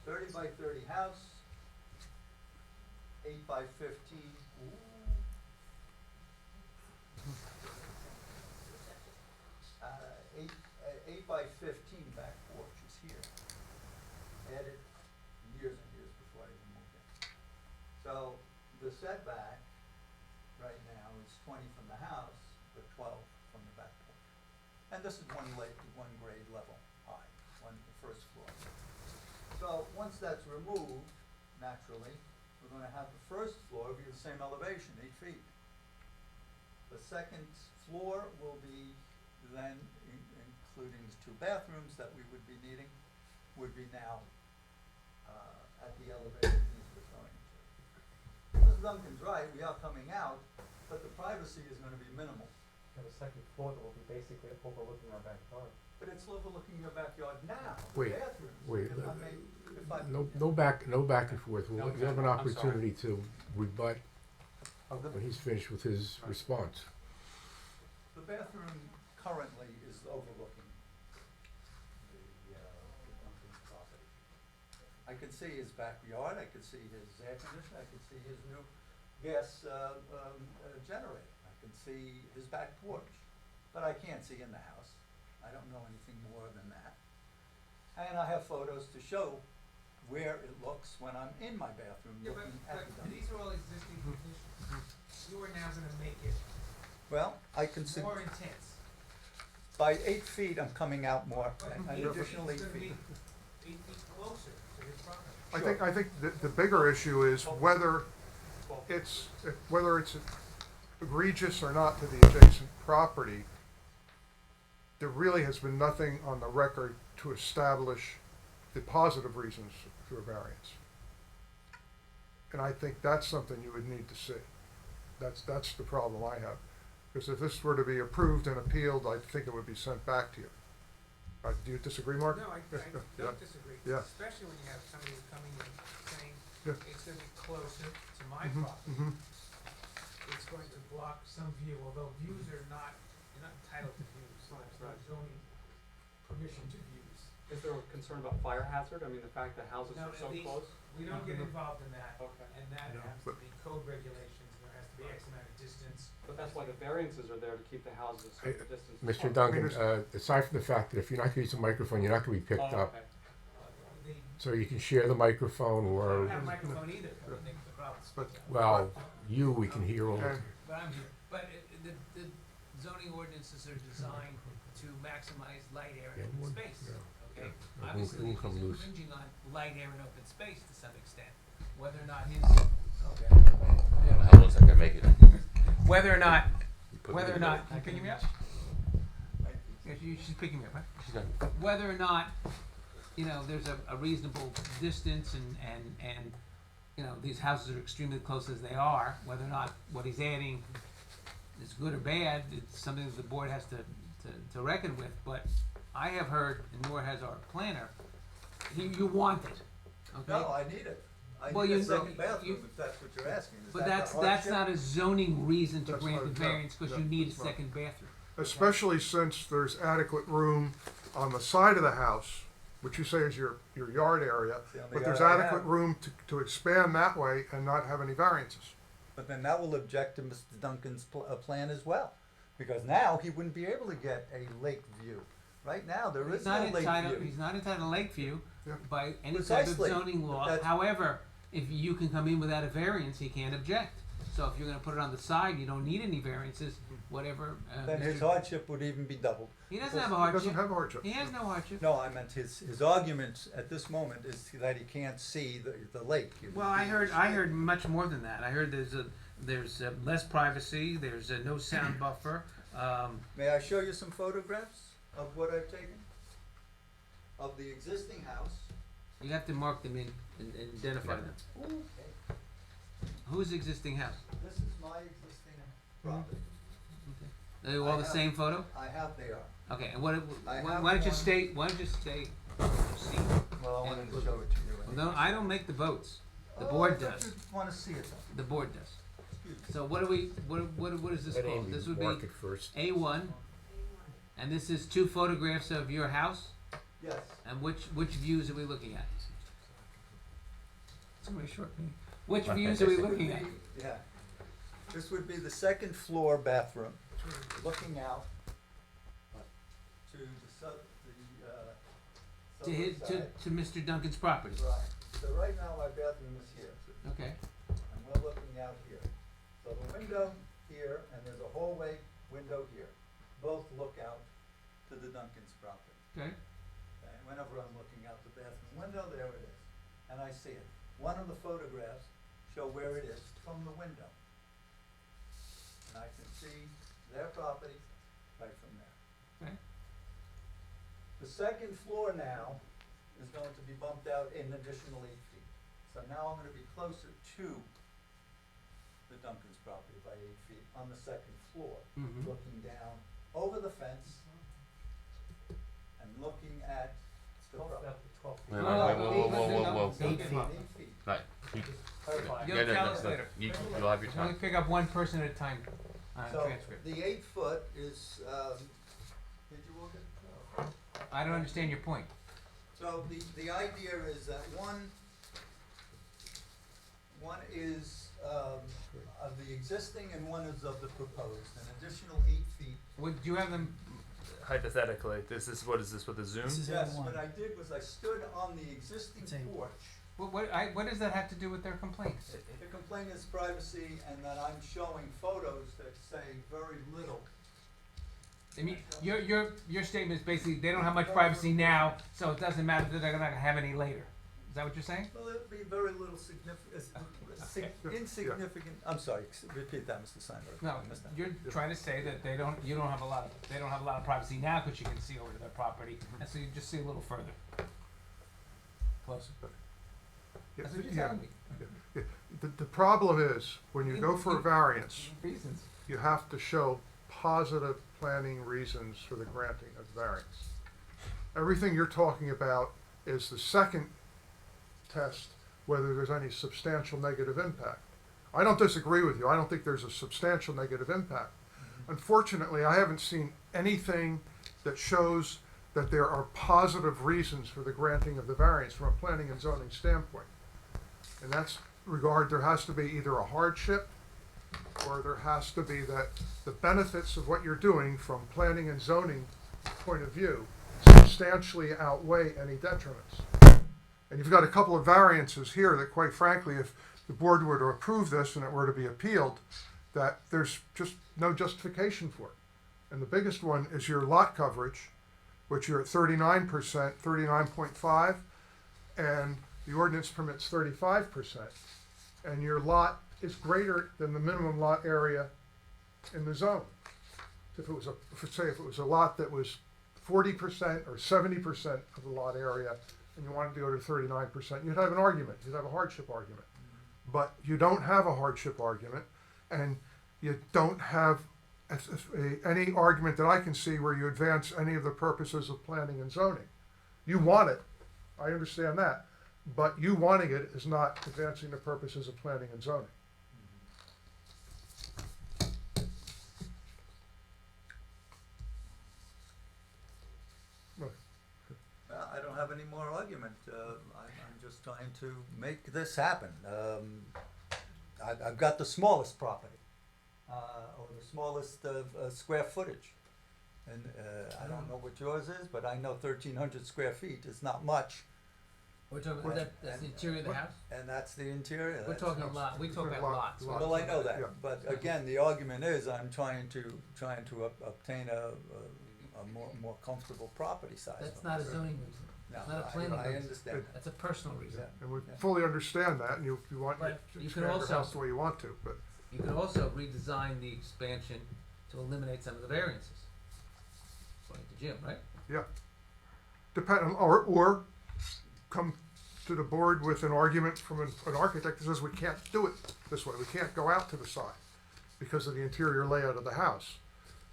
Thirty by 30 house, 8 by 15. Eight by 15 back porch is here. Added years and years before I even moved in. So the setback right now is 20 from the house, but 12 from the back porch. And this is one grade level high, the first floor. So once that's removed, naturally, we're gonna have the first floor be the same elevation, 8 feet. The second floor will be then, including the 2 bathrooms that we would be needing, would be now, at the elevation he's referring to. Mrs. Duncan's right, we are coming out, but the privacy is gonna be minimal. The second floor will be basically overlooking our backyard. But it's overlooking your backyard now, the Wait, bathrooms. wait, If I may- if I- No back and forth. We'll you have an I'm opportunity to rebut The- when he's finished with his response. The bathroom currently is overlooking the Duncan's property. I could see his backyard, I could see his air conditioner, I could see his new gas generator. I can see his back porch, but I can't see in the house. I don't know anything more than that. And I have photos to show where it looks when I'm in my bathroom Yeah, looking at the but Duncan. these are all existing conditions. You are now gonna make it Well, I can see, more intense. by 8 feet, I'm coming out more, But an 8 additional feet 8 is gonna feet. be 8 feet closer to his property. I think the bigger issue is whether it's egregious or not to the adjacent property. There really has been nothing on the record to establish the positive reasons for a variance. And I think that's something you would need to see. That's the problem I have. Because if this were to be approved and appealed, I think it would be sent back to you. Do you disagree, Mark? No, I Yeah. don't disagree, Yeah. especially when you have somebody who's coming in saying Yeah. it's gonna be closer to my Mhm, property. mhm. It's going to block some view, although views are not, you're not entitled to views, so it's not zoning permission to views. Is there a concern about fire hazard? I mean, the fact that houses No, are so these- close? We don't get involved in that, Okay. and that No, has to but- be code regulations, there has to be X amount of distance. But that's why the variances are there, to keep the houses a certain distance Mr. apart. Duncan, there's- aside from the fact that if you're not going to use a microphone, you're not going to be picked Oh, up. okay. The, So you can share the microphone I don't or, have a microphone either, I think the problem. But- well, we can hear all the And- But I'm here, but the zoning ordinances are designed to maximize light, air, Yeah, and open one- space, yeah. okay? It won't- Obviously, it won't come he's loose. infringing on light, air, and open space to some extent, whether or not his, okay. Yeah, how looks like I make it. Whether or not, You put whether me or in not, the- you picking me up? Yeah, she's picking me up, right? She's not- Whether or not, you know, there's a reasonable distance and, you know, these houses are extremely close as they are, whether or not what he's adding is good or bad, it's something that the board has to reckon with, but I have heard, and nor has our planner, you want it, okay? No, I need it. I Well, need a you- second you- bathroom, if that's what you're asking. Is But that the that's hardship? not a zoning reason to That's grant not the a- no, variance, cause no, you need a it's not. second bathroom. especially since there's adequate room on the side of the house, which you say is your yard area, The only but there's yard I adequate have. room to expand that way and not have any variances. But then that will object to Mr. Duncan's plan as well, because now he wouldn't be able to get a lake view. Right now, there He's is not no lake entitled, view. he's not entitled to Lakeview Yeah. by any type of Precisely. zoning law. That's- However, if you can come in without a variance, he can't object. So if you're gonna put it on the side, you don't need any variances, whatever, Then his Mr. hardship would even be doubled. He doesn't have a He hardship. doesn't have a hardship. He has no hardship. No, I meant his argument at this moment is that he can't see the lake. It Well, would I be- heard much more than that. I heard there's less privacy, there's no sound buffer, May I show you some photographs of what I've taken? Of the existing house. you have to mark them in and identify them. Okay. Whose existing house? This is my existing property. Are they all the I have- same photo? They are. Okay, and what, I have why don't you one- state, why don't you state, see? Well, I wanted to show it to you. Well, no, I don't make the votes. The Oh, board I thought does. you wanna see it though. The board does. Excuse me. So what do we, what is this let called? Amy This would mark be it first. A1, A1. and this is 2 photographs of your house? Yes. And which views are we looking at? It's gonna be a short meeting. Which views are we This would looking be- at? Yeah. This would be the second floor bathroom, looking out to the To his, southern to, side. to Mr. Duncan's property? Right. So right now my bathroom is here, Okay, and we're looking out here. So the window here, and there's a hallway window here. Both look out to the Duncan's property. okay. And whenever I'm looking out the bathroom window, there it is, and I see it. One of the photographs show where it is from the window. And I can see their property right from there. Okay. The second floor now is going to be bumped out an additional 8 feet. So now I'm gonna be closer to the Duncan's property by 8 feet on the second floor, Mhm. looking down over the fence and looking at the property. Wait, whoa. Don't 8 give feet. up. 8 feet. Right. You'll Yeah, no, tell no, us no. later. You'll have your Only time. pick up one person at a time on a So transcript. the 8 foot is, did you walk it? I don't understand your point. So the idea is that one is of the existing and one is of the proposed, an additional 8 feet. Would you have them, Hypothetically, what is this with a zoom? This is Yes, A1. what I did was I stood on the existing It's A1. porch. what does that have to do with their complaint? The complaint is privacy and that I'm showing photos that say very little. I mean, your statement is basically, they don't have much privacy now, so it doesn't matter that they're not gonna have any later. Is that what you're saying? Well, it'll be very little insignificant, I'm sorry, repeat that, Mr. Steinberg. No, Missed that. you're trying to say that they don't have a lot of privacy now because you can see over to their property, and so you just see a little further. Closer. Yeah, That's what you're yeah. telling me. The problem is, when you go for a variance, Reasons. you have to show positive planning reasons for the granting of variance. Everything you're talking about is the second test, whether there's any substantial negative impact. I don't disagree with you. I don't think there's a substantial negative impact. Unfortunately, I haven't seen anything that shows that there are positive reasons for the granting of the variance from a planning and zoning standpoint. In that regard, there has to be either a hardship, or there has to be that the benefits of what you're doing from planning and zoning point of view substantially outweigh any detriments. And you've got a couple of variances here that, quite frankly, if the board were to approve this and it were to be appealed, that there's just no justification for it. And the biggest one is your lot coverage, which you're at 39%, 39.5, and the ordinance permits 35%. And your lot is greater than the minimum lot area in the zone. If it was a lot that was 40% or 70% of the lot area, and you wanted to go to 39%, you'd have an argument, you'd have a hardship argument. But you don't have a hardship argument, and you don't have any argument that I can see where you advance any of the purposes of planning and zoning. You want it, I understand that, but you wanting it is not advancing the purposes of planning and zoning. I don't have any more argument. I'm just trying to make this happen. I've got the smallest property, or the smallest square footage. And I don't know what yours is, but I know 1,300 square feet is not much. We're talking, that's the interior of the house? And that's the interior. We're talking a lot, we talk about lots. Well, I know that, Yeah. but again, the argument is I'm trying to obtain a more comfortable property size. That's not a zoning reason, No, it's not a planning I reason. understand. That's a personal reason. Yeah. And we Yeah. fully understand that, and you want Right. to You expand could your also- house the way you want to, but You could also redesign the expansion to eliminate some of the variances, according to Jim, right? depend on, or come to the board with an argument from an architect that says we can't do it this way, we can't go out to the side because of the interior layout of the house.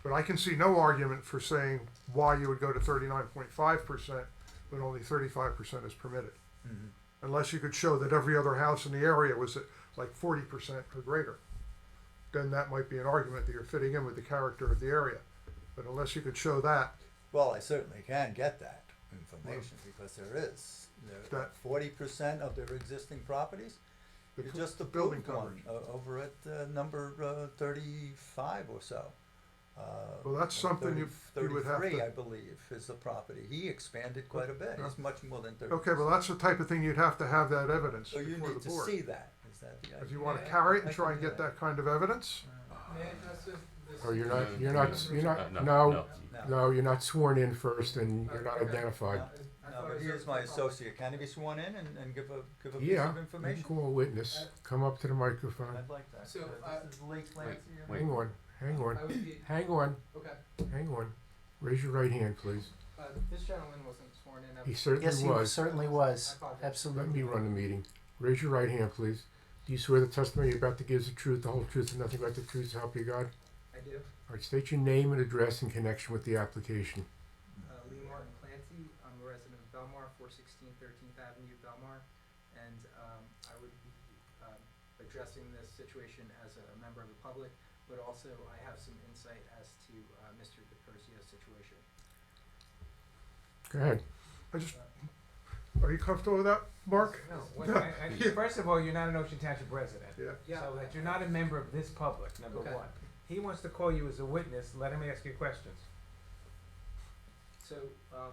But I can see no argument for saying why you would go to 39.5% when only 35% is permitted. Mhm. Unless you could show that every other house in the area was at like 40% or greater. Then that might be an argument that you're fitting in with the character of the area. But unless you could show that, Well, I certainly can get that information because there is. That- 40% of their existing properties. the You just building approved one coverage. over at number 35 or so. Well, that's something you would have 33, to- I believe, is the property. He expanded quite a bit. He's much more than 30. Okay, well, that's the type of thing you'd have to have that evidence So you before need the to board. see that. Is that the idea? If you wanna carry it and I try can and do get that kind of evidence, May I address this? Or you're not, No. no, you're not sworn in first and you're not identified. No, but he is my associate. Can he be sworn in and give a piece of Yeah, you can information? call a witness, come up to the microphone. I'd like that. So, This is Lee Clancy. Wait. Hang on, hang on, I would be, hang on, okay, hang on. Raise your right hand, please. this gentleman wasn't sworn in. He certainly Yes, he was. certainly was. I apologize. Let Absolutely. me run the meeting. Raise your right hand, please. Do you swear the testimony you're about to give is the truth, the whole truth, and nothing but the truth, so help you God? I do. All right, state your name and address in connection with the application. Lee Martin Clancy, I'm a resident of Belmar, 416 13th Avenue, Belmar, and I would be addressing this situation as a member of the public, but also I have some insight as to Mr. DePersio's situation. Go ahead. are you comfortable with that, Mark? No, first of all, you're not an Ocean Township resident. Yeah. So that you're not a member of this public, number Okay. one. He wants to call you as a witness, let him ask you questions. So,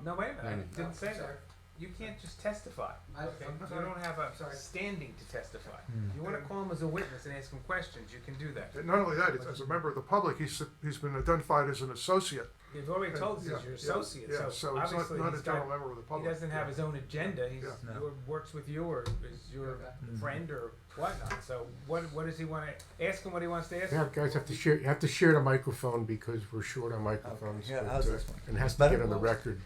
No, wait a minute, I didn't say sorry. that. You can't just testify, I- okay? I'm You sorry. don't have a Sorry. standing to testify. If you wanna call him as a witness and ask him questions, you can do that. And not only that, as a member of the public, he's been identified as an associate. You've already told us he's your associate, Yeah, so it's obviously not a he's general got, member of the he public. doesn't have his own agenda, he's, Yeah. No. works with you or is your Okay. friend or whatnot, so what does he wanna, ask him what he wants to ask Yeah, him? guys have to share. You have to share the microphone because we're short on microphones. Okay, yeah, but, how's this one? And it has to Better? get on the record.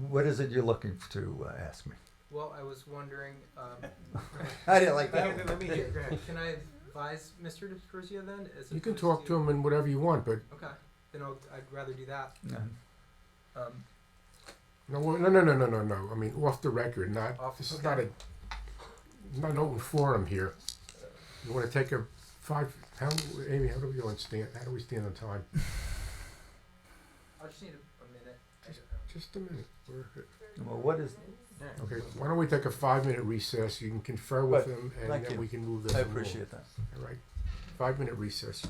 What is it you're looking to ask me? well, I was wondering, I didn't like that one. Let me hear, go ahead. can I advise Mr. DePersio then? As You can opposed talk to him and whatever you want, but Okay, then I'd rather do that. No. no. I mean, off the record, not. Off- This is okay. not an open forum here. You want to take a Amy? How do we stand on time? I just need a minute. Just a minute. Well, what is, Okay, why don't we take a 5-minute recess? You can confer with Right. him, and Thank then you. we can move this I along. appreciate that. All right, 5-minute recess.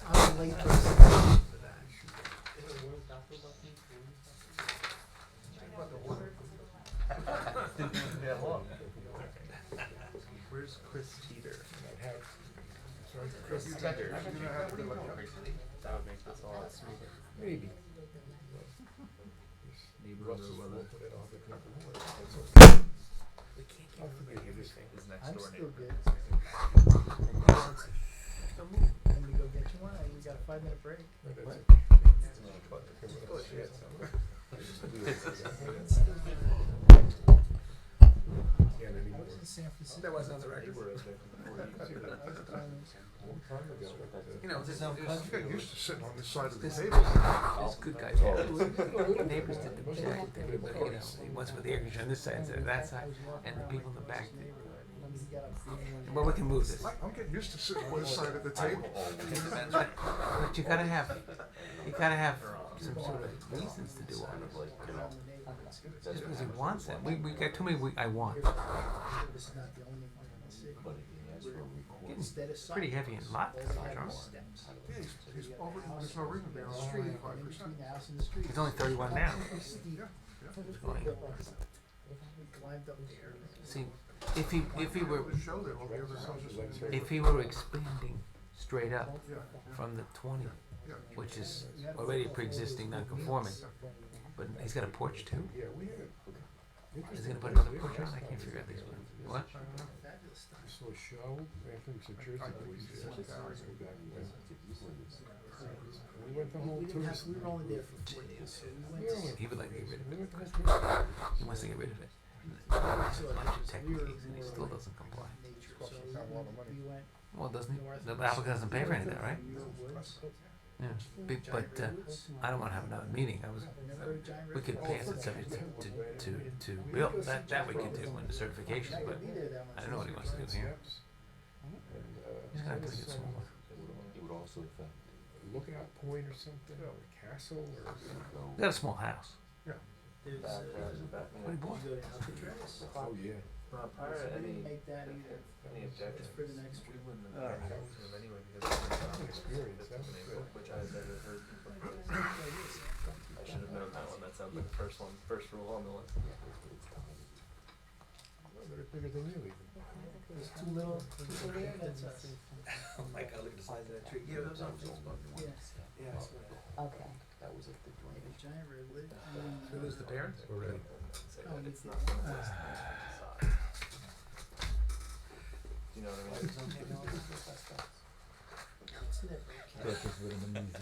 I'm a late person. Where's Chris Teeter? Chris Teeter. That would make this all smoother. Maybe. Russ is full. We can't keep everything is next I'm door still neighbor. good. Let me go get you one. We got a 5-minute break. I was in San Francisco. That wasn't on the record. You know, this, You got used to sitting on this side of the this, table. this good guy. Neighbors did the check, but, you know, he wants with the air conditioner on this side instead of that side, and the people in the back. Well, we can move this. I'm getting used to sitting on this side of the table. But you gotta have some sort of reasons to do all this. Just because he wants it. We got too many I want. This is not the only one in the city. Getting Instead of pretty heavy in lot coverage, aren't we? steps. Yeah, he's over, there's no reason to be on The street, 25%. between the house and the street. It's only 31 now. Steep. Going. We climbed up there. See, if he were Show that all the other houses. if he were expanding straight up Yeah, from the 20, yeah. which is already pre-existing non-conforming, but he's got a porch too. Is he gonna put another porch on? I can't figure out these ones. What? Fabulous stuff. I saw a show, after we said Jersey Boys. We went the whole We didn't have, tourist. we were only there for 4 days, so we went to. He would like to get rid of We it. went to Christmas. He wants to get rid of it. There's a bunch of techniques and he still doesn't comply. Nature, so we went Well, doesn't he? The applicant doesn't pay for any of that, right? through the woods. Yeah. But I don't want to have another meeting. Never heard of giant We could pass it subject to Bill. That we could do in the certification, but I don't know what he wants to do here. He's gonna have to make it smaller. It would also affect. Lookout Point or something, or a castle, or He's got a small house. There's, What he bought? you go to Alcatraz. oh yeah. Prior to We any, didn't make that either. any It's objection. for the next We week. wouldn't All have right. objected to him anyway because it's An experience, that was good. which I've never heard before. I should have known that one. That sounds like the first one, first rule on the list. Well, they're bigger than you even. There's two little people there, that's us. Oh my God! Look at the size of that tree. Yeah, that was on Facebook. Yeah. Okay. That was at the Like a giant redwood. Who was the parents? We're ready. Oh, it's we not did. on the list. Do you know what I mean? It's never okay. Purchase would have been easier.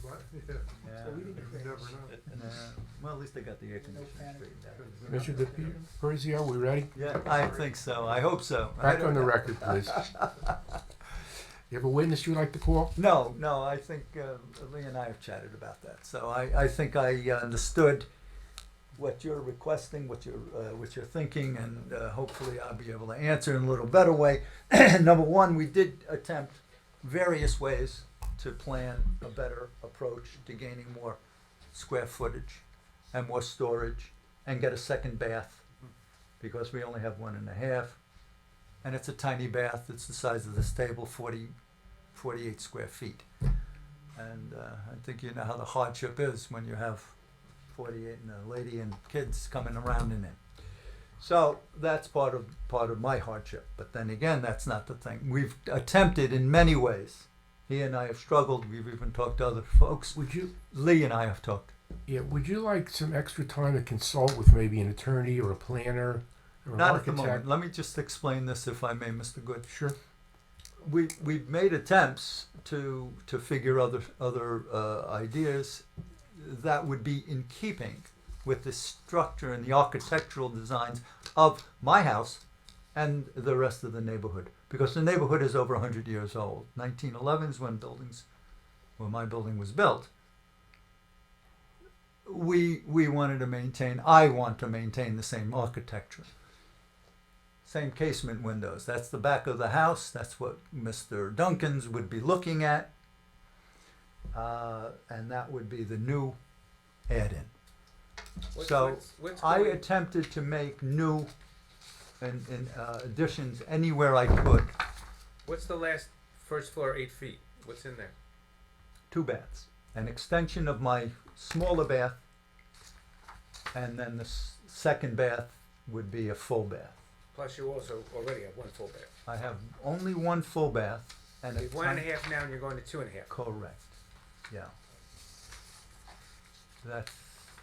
What? Yeah, Yeah. So we didn't you crash. never know. Nah. Well, at least they got the air No conditioning panic. straightened out. Mr. DePerzio, we ready? Yeah, I think so. I hope so. Back on the record, please. You have a witness you'd like to call? No, I think Lee and I have chatted about that. So I think I understood what you're requesting, what you're thinking, and hopefully I'll be able to answer in a little better way. Number one, we did attempt various ways to plan a better approach to gaining more square footage and more storage and get a second bath because we only have 1.5. And it's a tiny bath. It's the size of this table, 48 square feet. And I think you know how the hardship is when you have 48 and a lady and kids coming around in it. So that's part of my hardship. But then again, that's not the thing. We've attempted in many ways. He and I have struggled. We've even talked to other folks. Lee and I have talked. Yeah, would you like some extra time to consult with maybe an attorney or a planner or an Not at the architect? moment. Let me just explain this, if I may, Mr. Good. Sure. We've made attempts to figure other ideas that would be in keeping with the structure and the architectural designs of my house and the rest of the neighborhood, because the neighborhood is over 100 years old. 1911 is when my building was built, we wanted to maintain, I want to maintain the same architecture. Same casement windows. That's the back of the house. That's what Mr. Duncan's would be looking at. And that would be the new add-in. I attempted to make new and additions anywhere I could. What's the first floor 8 feet? What's in there? 2 baths. An extension of my smaller bath, and then the second bath would be a full bath. Plus you also already have 1 full bath. I have only 1 full bath and You have 1.5 now and you're going to 2.5. Correct. Yeah.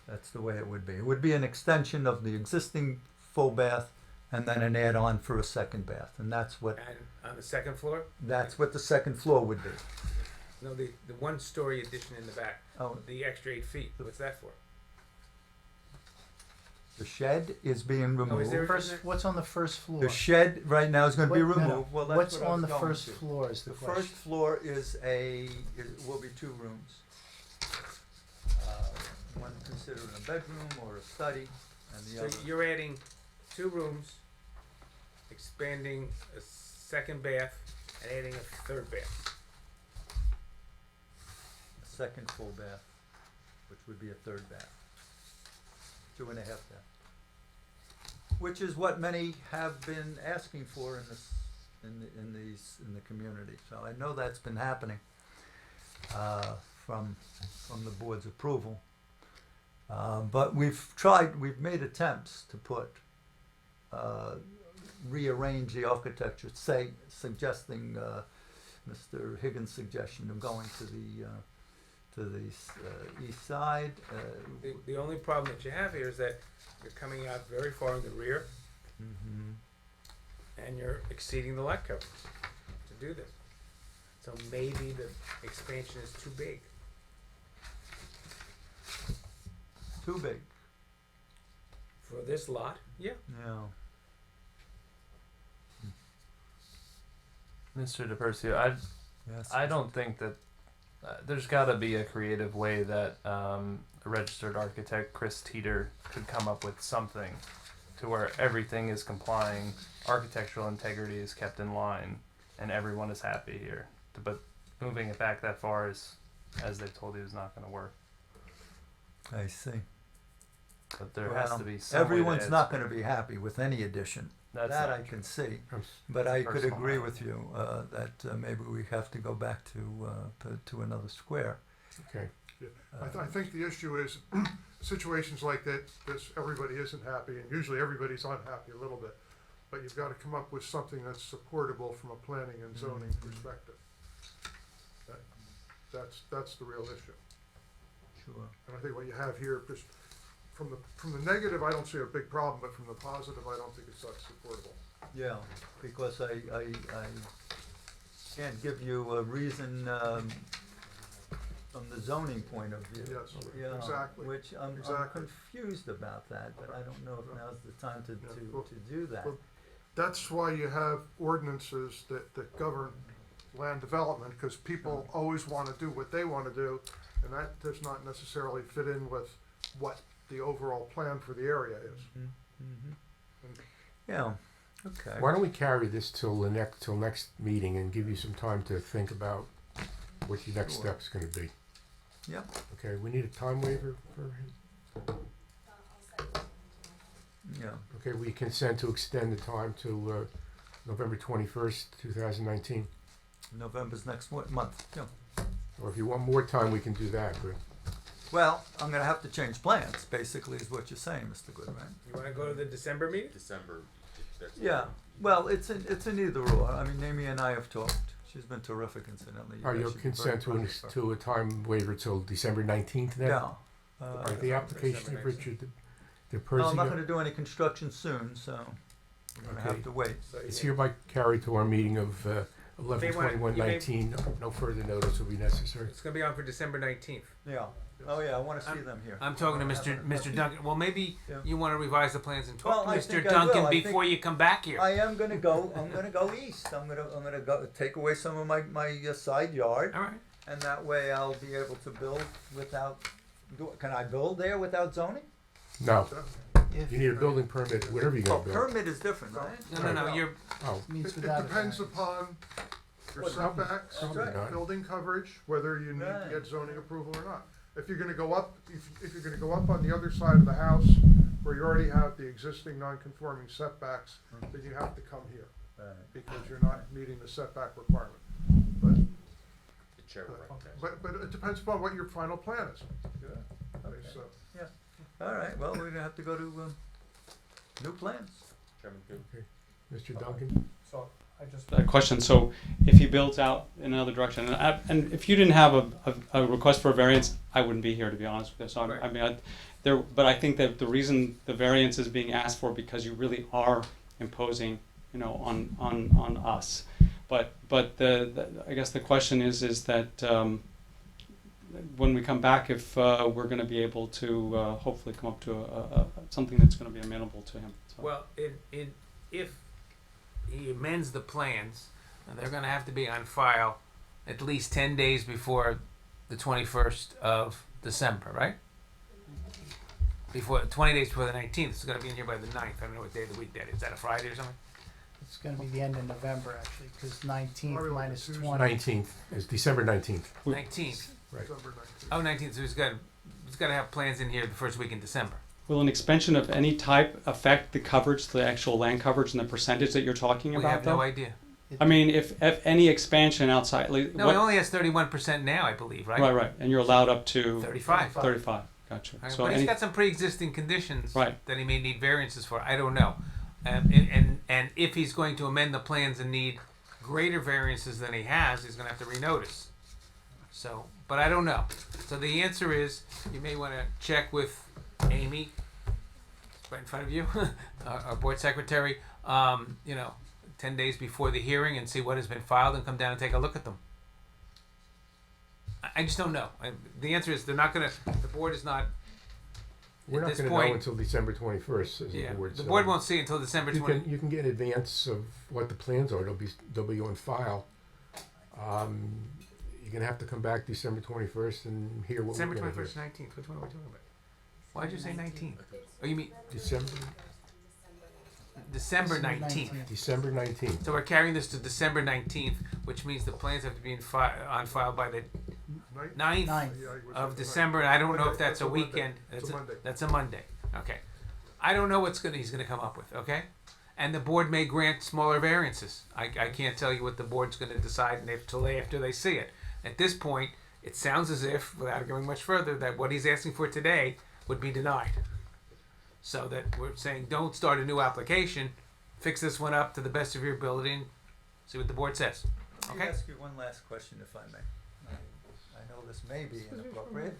That's the way it would be. It would be an extension of the existing full bath and then an add-on for a second bath. And that's what On the second floor? the second floor would be. No, the 1-story addition in the back. Oh, The extra 8 feet. What's that for? the shed is being removed. is there- What's on the first floor? The shed right now is going to be What- no, removed. no. Well, that's What's what I on was the going first to. floor is the The question. first floor will be 2 rooms. One considered a bedroom or a study, and the So other. you're adding 2 rooms, expanding a second bath, and adding a third bath. A second full bath, which would be a third bath. 2.5 bath. Which is what many have been asking for in the community. So I know that's been happening from the board's approval. But we've made attempts to rearrange the architecture, suggesting Mr. Higgins' suggestion of going to the east side. The only problem that you have here is that you're coming out very far in the rear and you're exceeding the lot coverage to do this. So maybe the expansion is too big. Too big. For this lot? Yeah. Yeah. Mr. DePercio, Yes. I don't think that there's got to be a creative way that a registered architect, Chris Teeter, could come up with something to where everything is complying, architectural integrity is kept in line, and everyone is happy here. But moving it back that far as they've told you, is not going to work. I see. But there has Well, to be some way to everyone's add not going to be happy with any addition. That's That not I true. can see. That's But I could personal agree matter. with you that maybe we have to go back to another square. Okay. I think the issue is situations like that, everybody isn't happy, and usually everybody's unhappy a little bit. But you've got to come up with something that's supportable from a planning and zoning perspective. That's the real issue. Sure. And I think what you have here, just from the negative, I don't see a big problem, but from the positive, I don't think it's that supportable. Yeah, because I can't give you a reason from the zoning point of view. Yes, Yeah, exactly. Which I'm Exactly. confused about that, but I don't know if now's the time to well, do that. well, That's why you have ordinances that govern land development, because people always want to do what they want to do, and that does not necessarily fit in with what the overall plan for the area is. Yeah, okay. Why don't we carry this till next meeting and give you some time to think about what your next Sure. step's going to be? Yep. Okay. We need a time waiver for him. Yeah, Okay. We consent to extend the time to November 21st, 2019. November's next month, yeah. Or if you want more time, we can do that. But Well, I'm gonna have to change plans, basically, is what you're saying, Mr. Goodman. You want to go to the December meeting? December, that's. Yeah, well, it's an either or. I mean, Amy and I have talked. She's been terrific, incidentally. are guys you should be very consent proud of her. to a time waiver till December 19th then? Yeah. All right, the application December of 19th. Richard No, DePercio I'm not gonna do any construction soon, so we're gonna have Okay. to wait. So is you- hereby carried to our meeting of You may 11/21/19. No further notice will be necessary. It's going to be on for December 19th. Yeah. Oh, yeah, I wanna see them here. I'm talking to Mr. Duncan. Well, maybe Yeah. you want to revise the plans and talk Well, I to Mr. think I will. Duncan I think- before you come back here. I am gonna go, I'm gonna go east. I'm gonna go, take away some of my side yard. All right. And that way I'll be able to build without Can I build there without zoning? No, If you need a building permit, whatever you're Oh, gonna build. permit is different, right? No, you're, Oh, meets It without a depends variance. upon your What- setbacks, That's right. not. building coverage, whether you need to Right. get zoning approval or not. If you're gonna go up, if you're gonna go up on the other side of the house, where you already have the existing non-conforming setbacks, then you have to come here, Right. because you're not meeting the setback requirement. But, The chair will recognize. but it depends upon what your final plan is. Good. Okay, Okay. so, All right, well, we're gonna have to go to, new plans. Chairman Coop? Mr. Duncan? So I just. A question. So, if he builds out in another direction, and if you didn't have a request for a variance, I wouldn't be here, to be honest with you. So, I mean, but I think that the reason the variance is being asked for because you really are imposing, on us. But I guess the question is that when we come back, if we're going to be able to hopefully come up to a something that's going to be amenable to him. So. well, if he amends the plans, they're gonna have to be on file at least 10 days before the 21st of December, right? 20 days before the 19th, it's gonna be in here by the 9th, I don't know what day of the week that is that a Friday or something? It's gonna be the end of November, actually, because 19th Probably like a minus Tuesday. 20. 19th is December 19th. 19th, Right. December 19th. oh, 19th, so he's gotta have plans in here the first week in December. Will an expansion of any type affect the coverage, the actual land coverage, and the percentage that you're talking We about? have no idea. I mean, if any expansion outside, like, No, he only has 31% now, I believe, right? right, and you're allowed up to 35. 35. Gotcha. Right, So but he's any, got some pre-existing conditions Right. that he may need variances for. I don't know, and if he's going to amend the plans and need greater variances than he has, he's going to have to renotice. So, but I don't know. So the answer is, you may want to check with Amy, right in front of you, our board secretary. 10 days before the hearing and see what has been filed and come down and take a look at them. I just don't know. The answer is they're not going to. The board is not. We're At not this gonna know point- until December 21st, as the Yeah, board the said. board won't see until December You 20. can get an advance of what the plans are. They'll be on file. You're gonna have to come back December 21st and hear what December we're gonna 21st, 19th. Which one are we talking about? Why'd you say 19th? Oh, you mean do. December December 19th. December 19th. So we're carrying this to December 19th, which means the plans have to be on file by the 9th Ninth. Yeah, it was of like- December. And I don't know Monday. if that's a Monday. weekend. It's a Monday. That's a Monday. Okay. I don't know what he's going to come up with. Okay. And the board may grant smaller variances. I can't tell you what the board's going to decide until after they see it. At this point, it sounds as if, without going much further, that what he's asking for today would be denied. So that we're saying, don't start a new application, fix this one up to the best of your ability, and see what the board says. Let me Okay? ask you one last question, if I may. I know this may be inappropriate.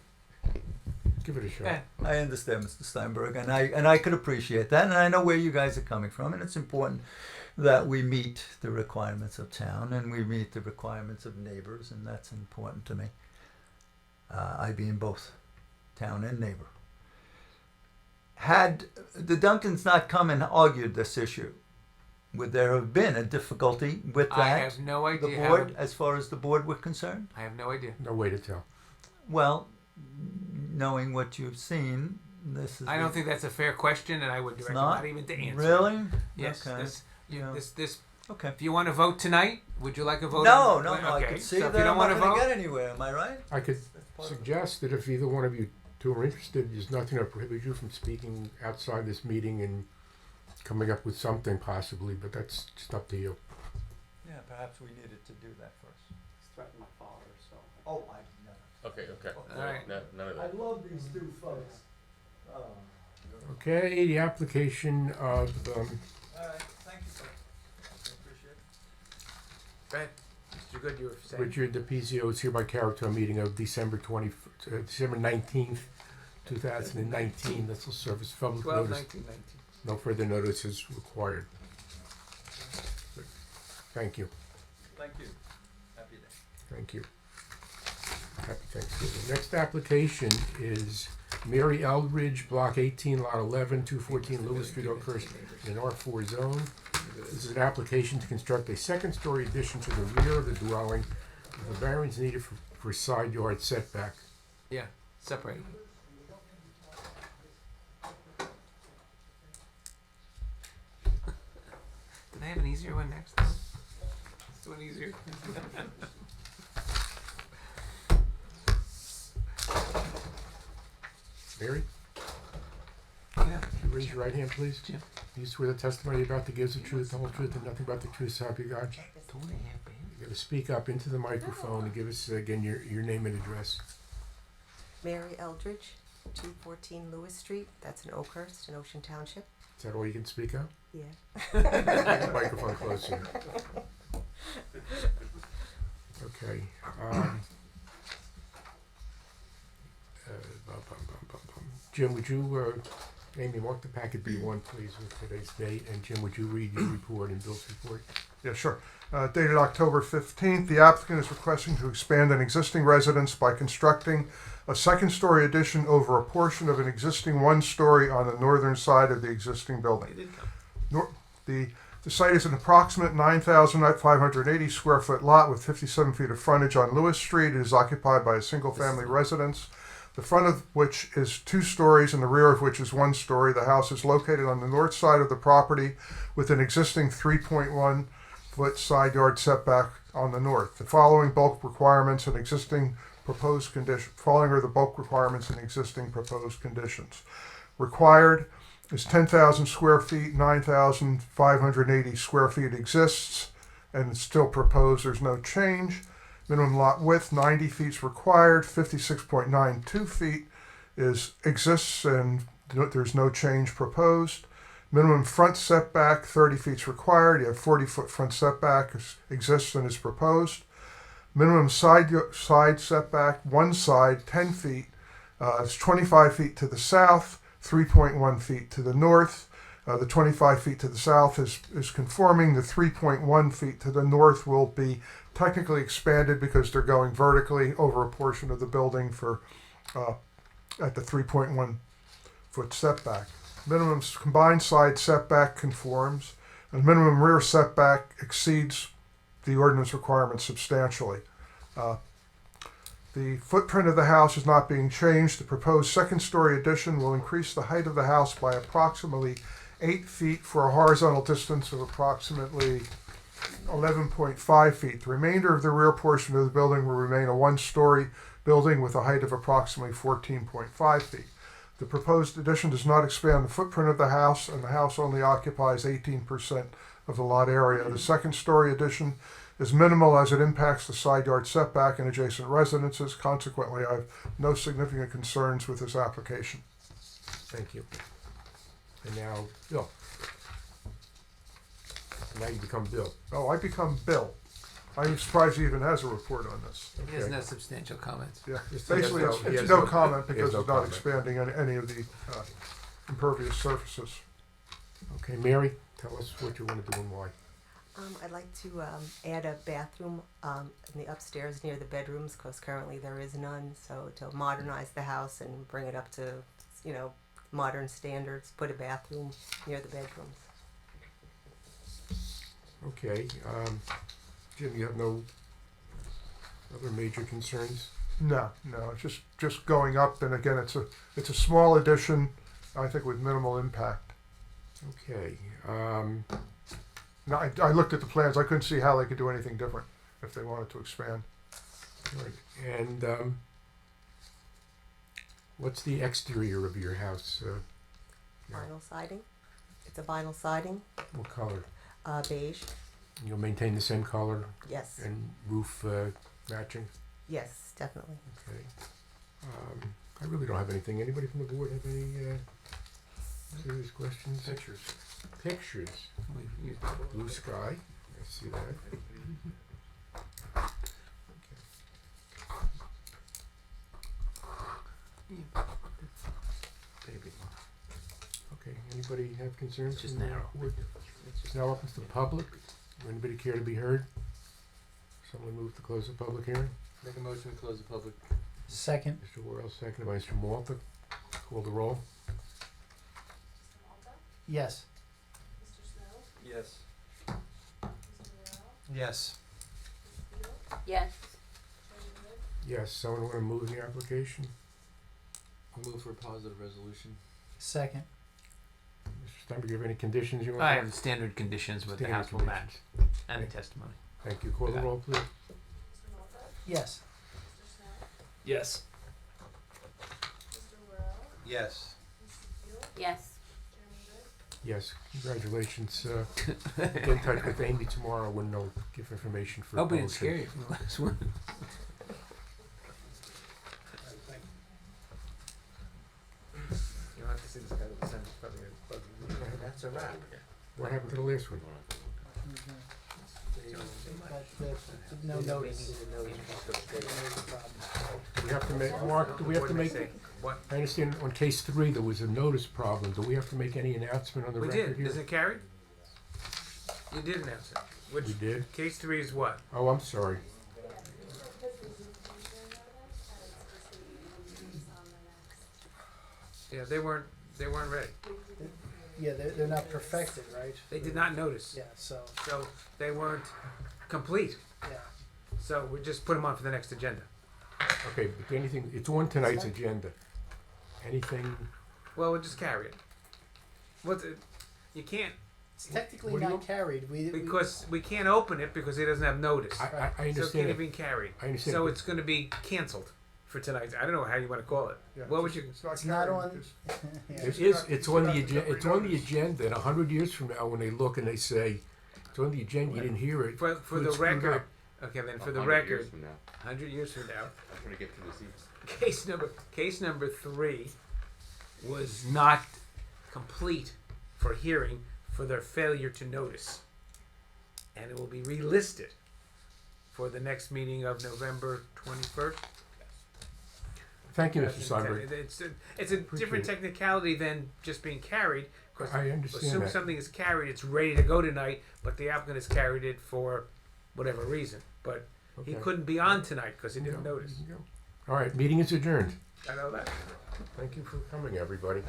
Give it a shot. Yeah. I understand, Mr. Steinberg, and I could appreciate that, and I know where you guys are coming from, and it's important that we meet the requirements of town and we meet the requirements of neighbors, and that's important to me. I being both town and neighbor. Had the Duncans not come and argued this issue, would there have been a difficulty with that? I have no the idea. board, as far as the board were concerned? I have no idea. No way to tell. Well, knowing what you've seen, this is. I don't think that's a fair question, and I would It's direct not? not even to answer. Really? Yes. Okay. Yeah. This. Okay. If you want to vote tonight, would you like a vote? No, on no, the no. I Okay. could see so if that you don't I'm want not to going vote, to get anywhere. Am I right? I could That's part of it. suggest that if either one of you two are interested, there's nothing to prohibit you from speaking outside this meeting and coming up with something possibly, but that's just up to you. Yeah, perhaps we needed to do that first. He's threatened my father, so. Oh, I never. Okay, okay. All right. None of that. love these two folks. Oh. Okay, the application of, All right, thank you, folks. I appreciate it. go ahead. Mr. Good, you were saying. Richard DePizio is hereby carried to a meeting of December 19th, 2019. This will serve as public 12, notice. 19, 19. No further notice is required. Thank you. Thank you. Happy day. Thank you. Happy Thanksgiving. Next application is Mary Eldridge, Block 18, Lot 11, 214 Lewis Street, Oakhurst, in an R4 zone. This is an application to construct a second-story addition to the rear of the dwelling with a variance needed for side yard setback. Yeah, separated. I have an easier one next time? This one easier. Mary, Yeah. you raise your right hand, please. Jim. You swear the testimony you're about to give is the truth, the whole truth, and nothing but the truth, so help you God. 2.5, baby. You gotta speak up into the microphone and give us again your name and address. Mary Eldridge, 214 Lewis Street. That's in Oakhurst in Ocean Township. Is that all you can speak up? Yeah. Bring the microphone closer. Okay. Jim, would you, Amy, mark the packet B1, please, with today's date, and Jim, would you read your report and Bill's report? Yeah, sure. Dated October 15th, the applicant is requesting to expand an existing residence by constructing a second-story addition over a portion of an existing one-story on the northern side of the existing building. They did come. The site is an approximate 9,580 square foot lot with 57 feet of frontage on Lewis Street. It is occupied by a single-family residence, the front of which is 2 stories and the rear of which is 1 story. The house is located on the north side of the property with an existing 3.1 foot side yard setback on the north. The following bulk requirements and existing proposed condition, following are the bulk requirements and existing proposed conditions. Required is 10,000 square feet, 9,580 square feet exists, and it's still proposed, there's no change. Minimum lot width, 90 feet is required, 56.92 feet exists, and there's no change proposed. Minimum front setback, 30 feet is required. You have 40-foot front setback exists and is proposed. Minimum side setback, one side, 10 feet. It's 25 feet to the south, 3.1 feet to the north. The 25 feet to the south is conforming. The 3.1 feet to the north will be technically expanded because they're going vertically over a portion of the building for at the 3.1 foot setback. Minimum combined side setback conforms, and minimum rear setback exceeds the ordinance requirements substantially. The footprint of the house is not being changed. The proposed second-story addition will increase the height of the house by approximately 8 feet for a horizontal distance of approximately 11.5 feet. The remainder of the rear portion of the building will remain a one-story building with a height of approximately 14.5 feet. The proposed addition does not expand the footprint of the house, and the house only occupies 18% of the lot area. The second-story addition is minimal as it impacts the side yard setback and adjacent residences. Consequently, I have no significant concerns with this application. Thank you. And now, Bill. Now you become Bill. Oh, I become Bill. I'm surprised he even has a report on this. He has no substantial comments. Yeah, Just basically, he has it's no- no comment he has because no it's not comment. expanding any of the impervious surfaces. Okay, Mary, tell us what you want to do and why. I'd like to add a bathroom in the upstairs near the bedrooms because currently there is none. So to modernize the house and bring it up to, modern standards, put a bathroom near the bedrooms. Okay, Jim, you have no other major concerns? No, it's just going up, and again, it's a small addition, I think, with minimal impact. Okay, Now, I looked at the plans. I couldn't see how they could do anything different if they wanted to expand. all right. And what's the exterior of your house? Yeah. Vinyl siding. It's a vinyl siding, What color? beige. You'll maintain the same color Yes. and roof matching? Yes, definitely. Okay. I really don't have anything. Anybody from the board have any serious questions? Pictures. Pictures. Blue sky. I see that. Baby. Okay. Anybody have concerns? Just from the narrow. board? It's now open to the public. Anybody care to be heard? Someone move to close the public hearing? Make a motion to close the public. Second. Mr. Worrell, seconded by Mr. Malta. Call the roll. Yes. Yes. Yes. Yes. Yes. Someone want to move the application? I'll move for a positive resolution. Second. Mr. Steinberg, you have any conditions you want? I have the standard conditions with the Standard house will match conditions. and the testimony. Thank you. Call the roll, please. Yes. Yes. Yes. Yes. Yes, congratulations. Get in touch with Amy tomorrow when they'll give information for. Hope we didn't posting. scare you from the last one. You don't have to see this guy with the sentence, probably that's a wrap. What happened to the last one? No notice. We have to make, Mark, do we have to make, What? I understand on case 3 there was a notice problem. Do we have to make any announcement on the We record did. here? Is it carried? You did announce it. Which We did? case 3 is what? Oh, I'm sorry. Yeah, they weren't ready. Yeah, they're not perfected, right? They did not notice. Yeah, so, So they weren't complete. yeah. So we just put them on for the next agenda. Okay, but anything, it's on tonight's agenda. Anything, Well, we'll just carry it. You can't, It's technically What do you- not carried. because we can't open it because he doesn't have notice. I So it can't understand even it. carry. I understand. So but it's gonna be canceled for tonight. I don't know how you wanna call it. Yeah, What would it's- you, It's not carried, on- just- Yeah. It is, it's on the It's agenda, not it's on the notice. agenda, and 100 years from now, when they look and they say, it's on the agenda, you didn't hear it. for Well, the it's screwed record, up. okay, then for the 100 years record, from now. 100 years from now, I'm trying to get through this evening. case number 3 was not complete for hearing for their failure to notice. And it will be relisted for the next meeting of November 21st. Thank you, Mr. That's Steinberg. intended. It's a Appreciate different it. technicality than just being carried. 'Cause I understand assume that. something is carried, it's ready to go tonight, but the applicant has carried it for whatever reason. But he Okay. couldn't be on tonight because he You didn't can go, notice. you can go. All right, meeting is adjourned. I know that. Thank you for coming, everybody.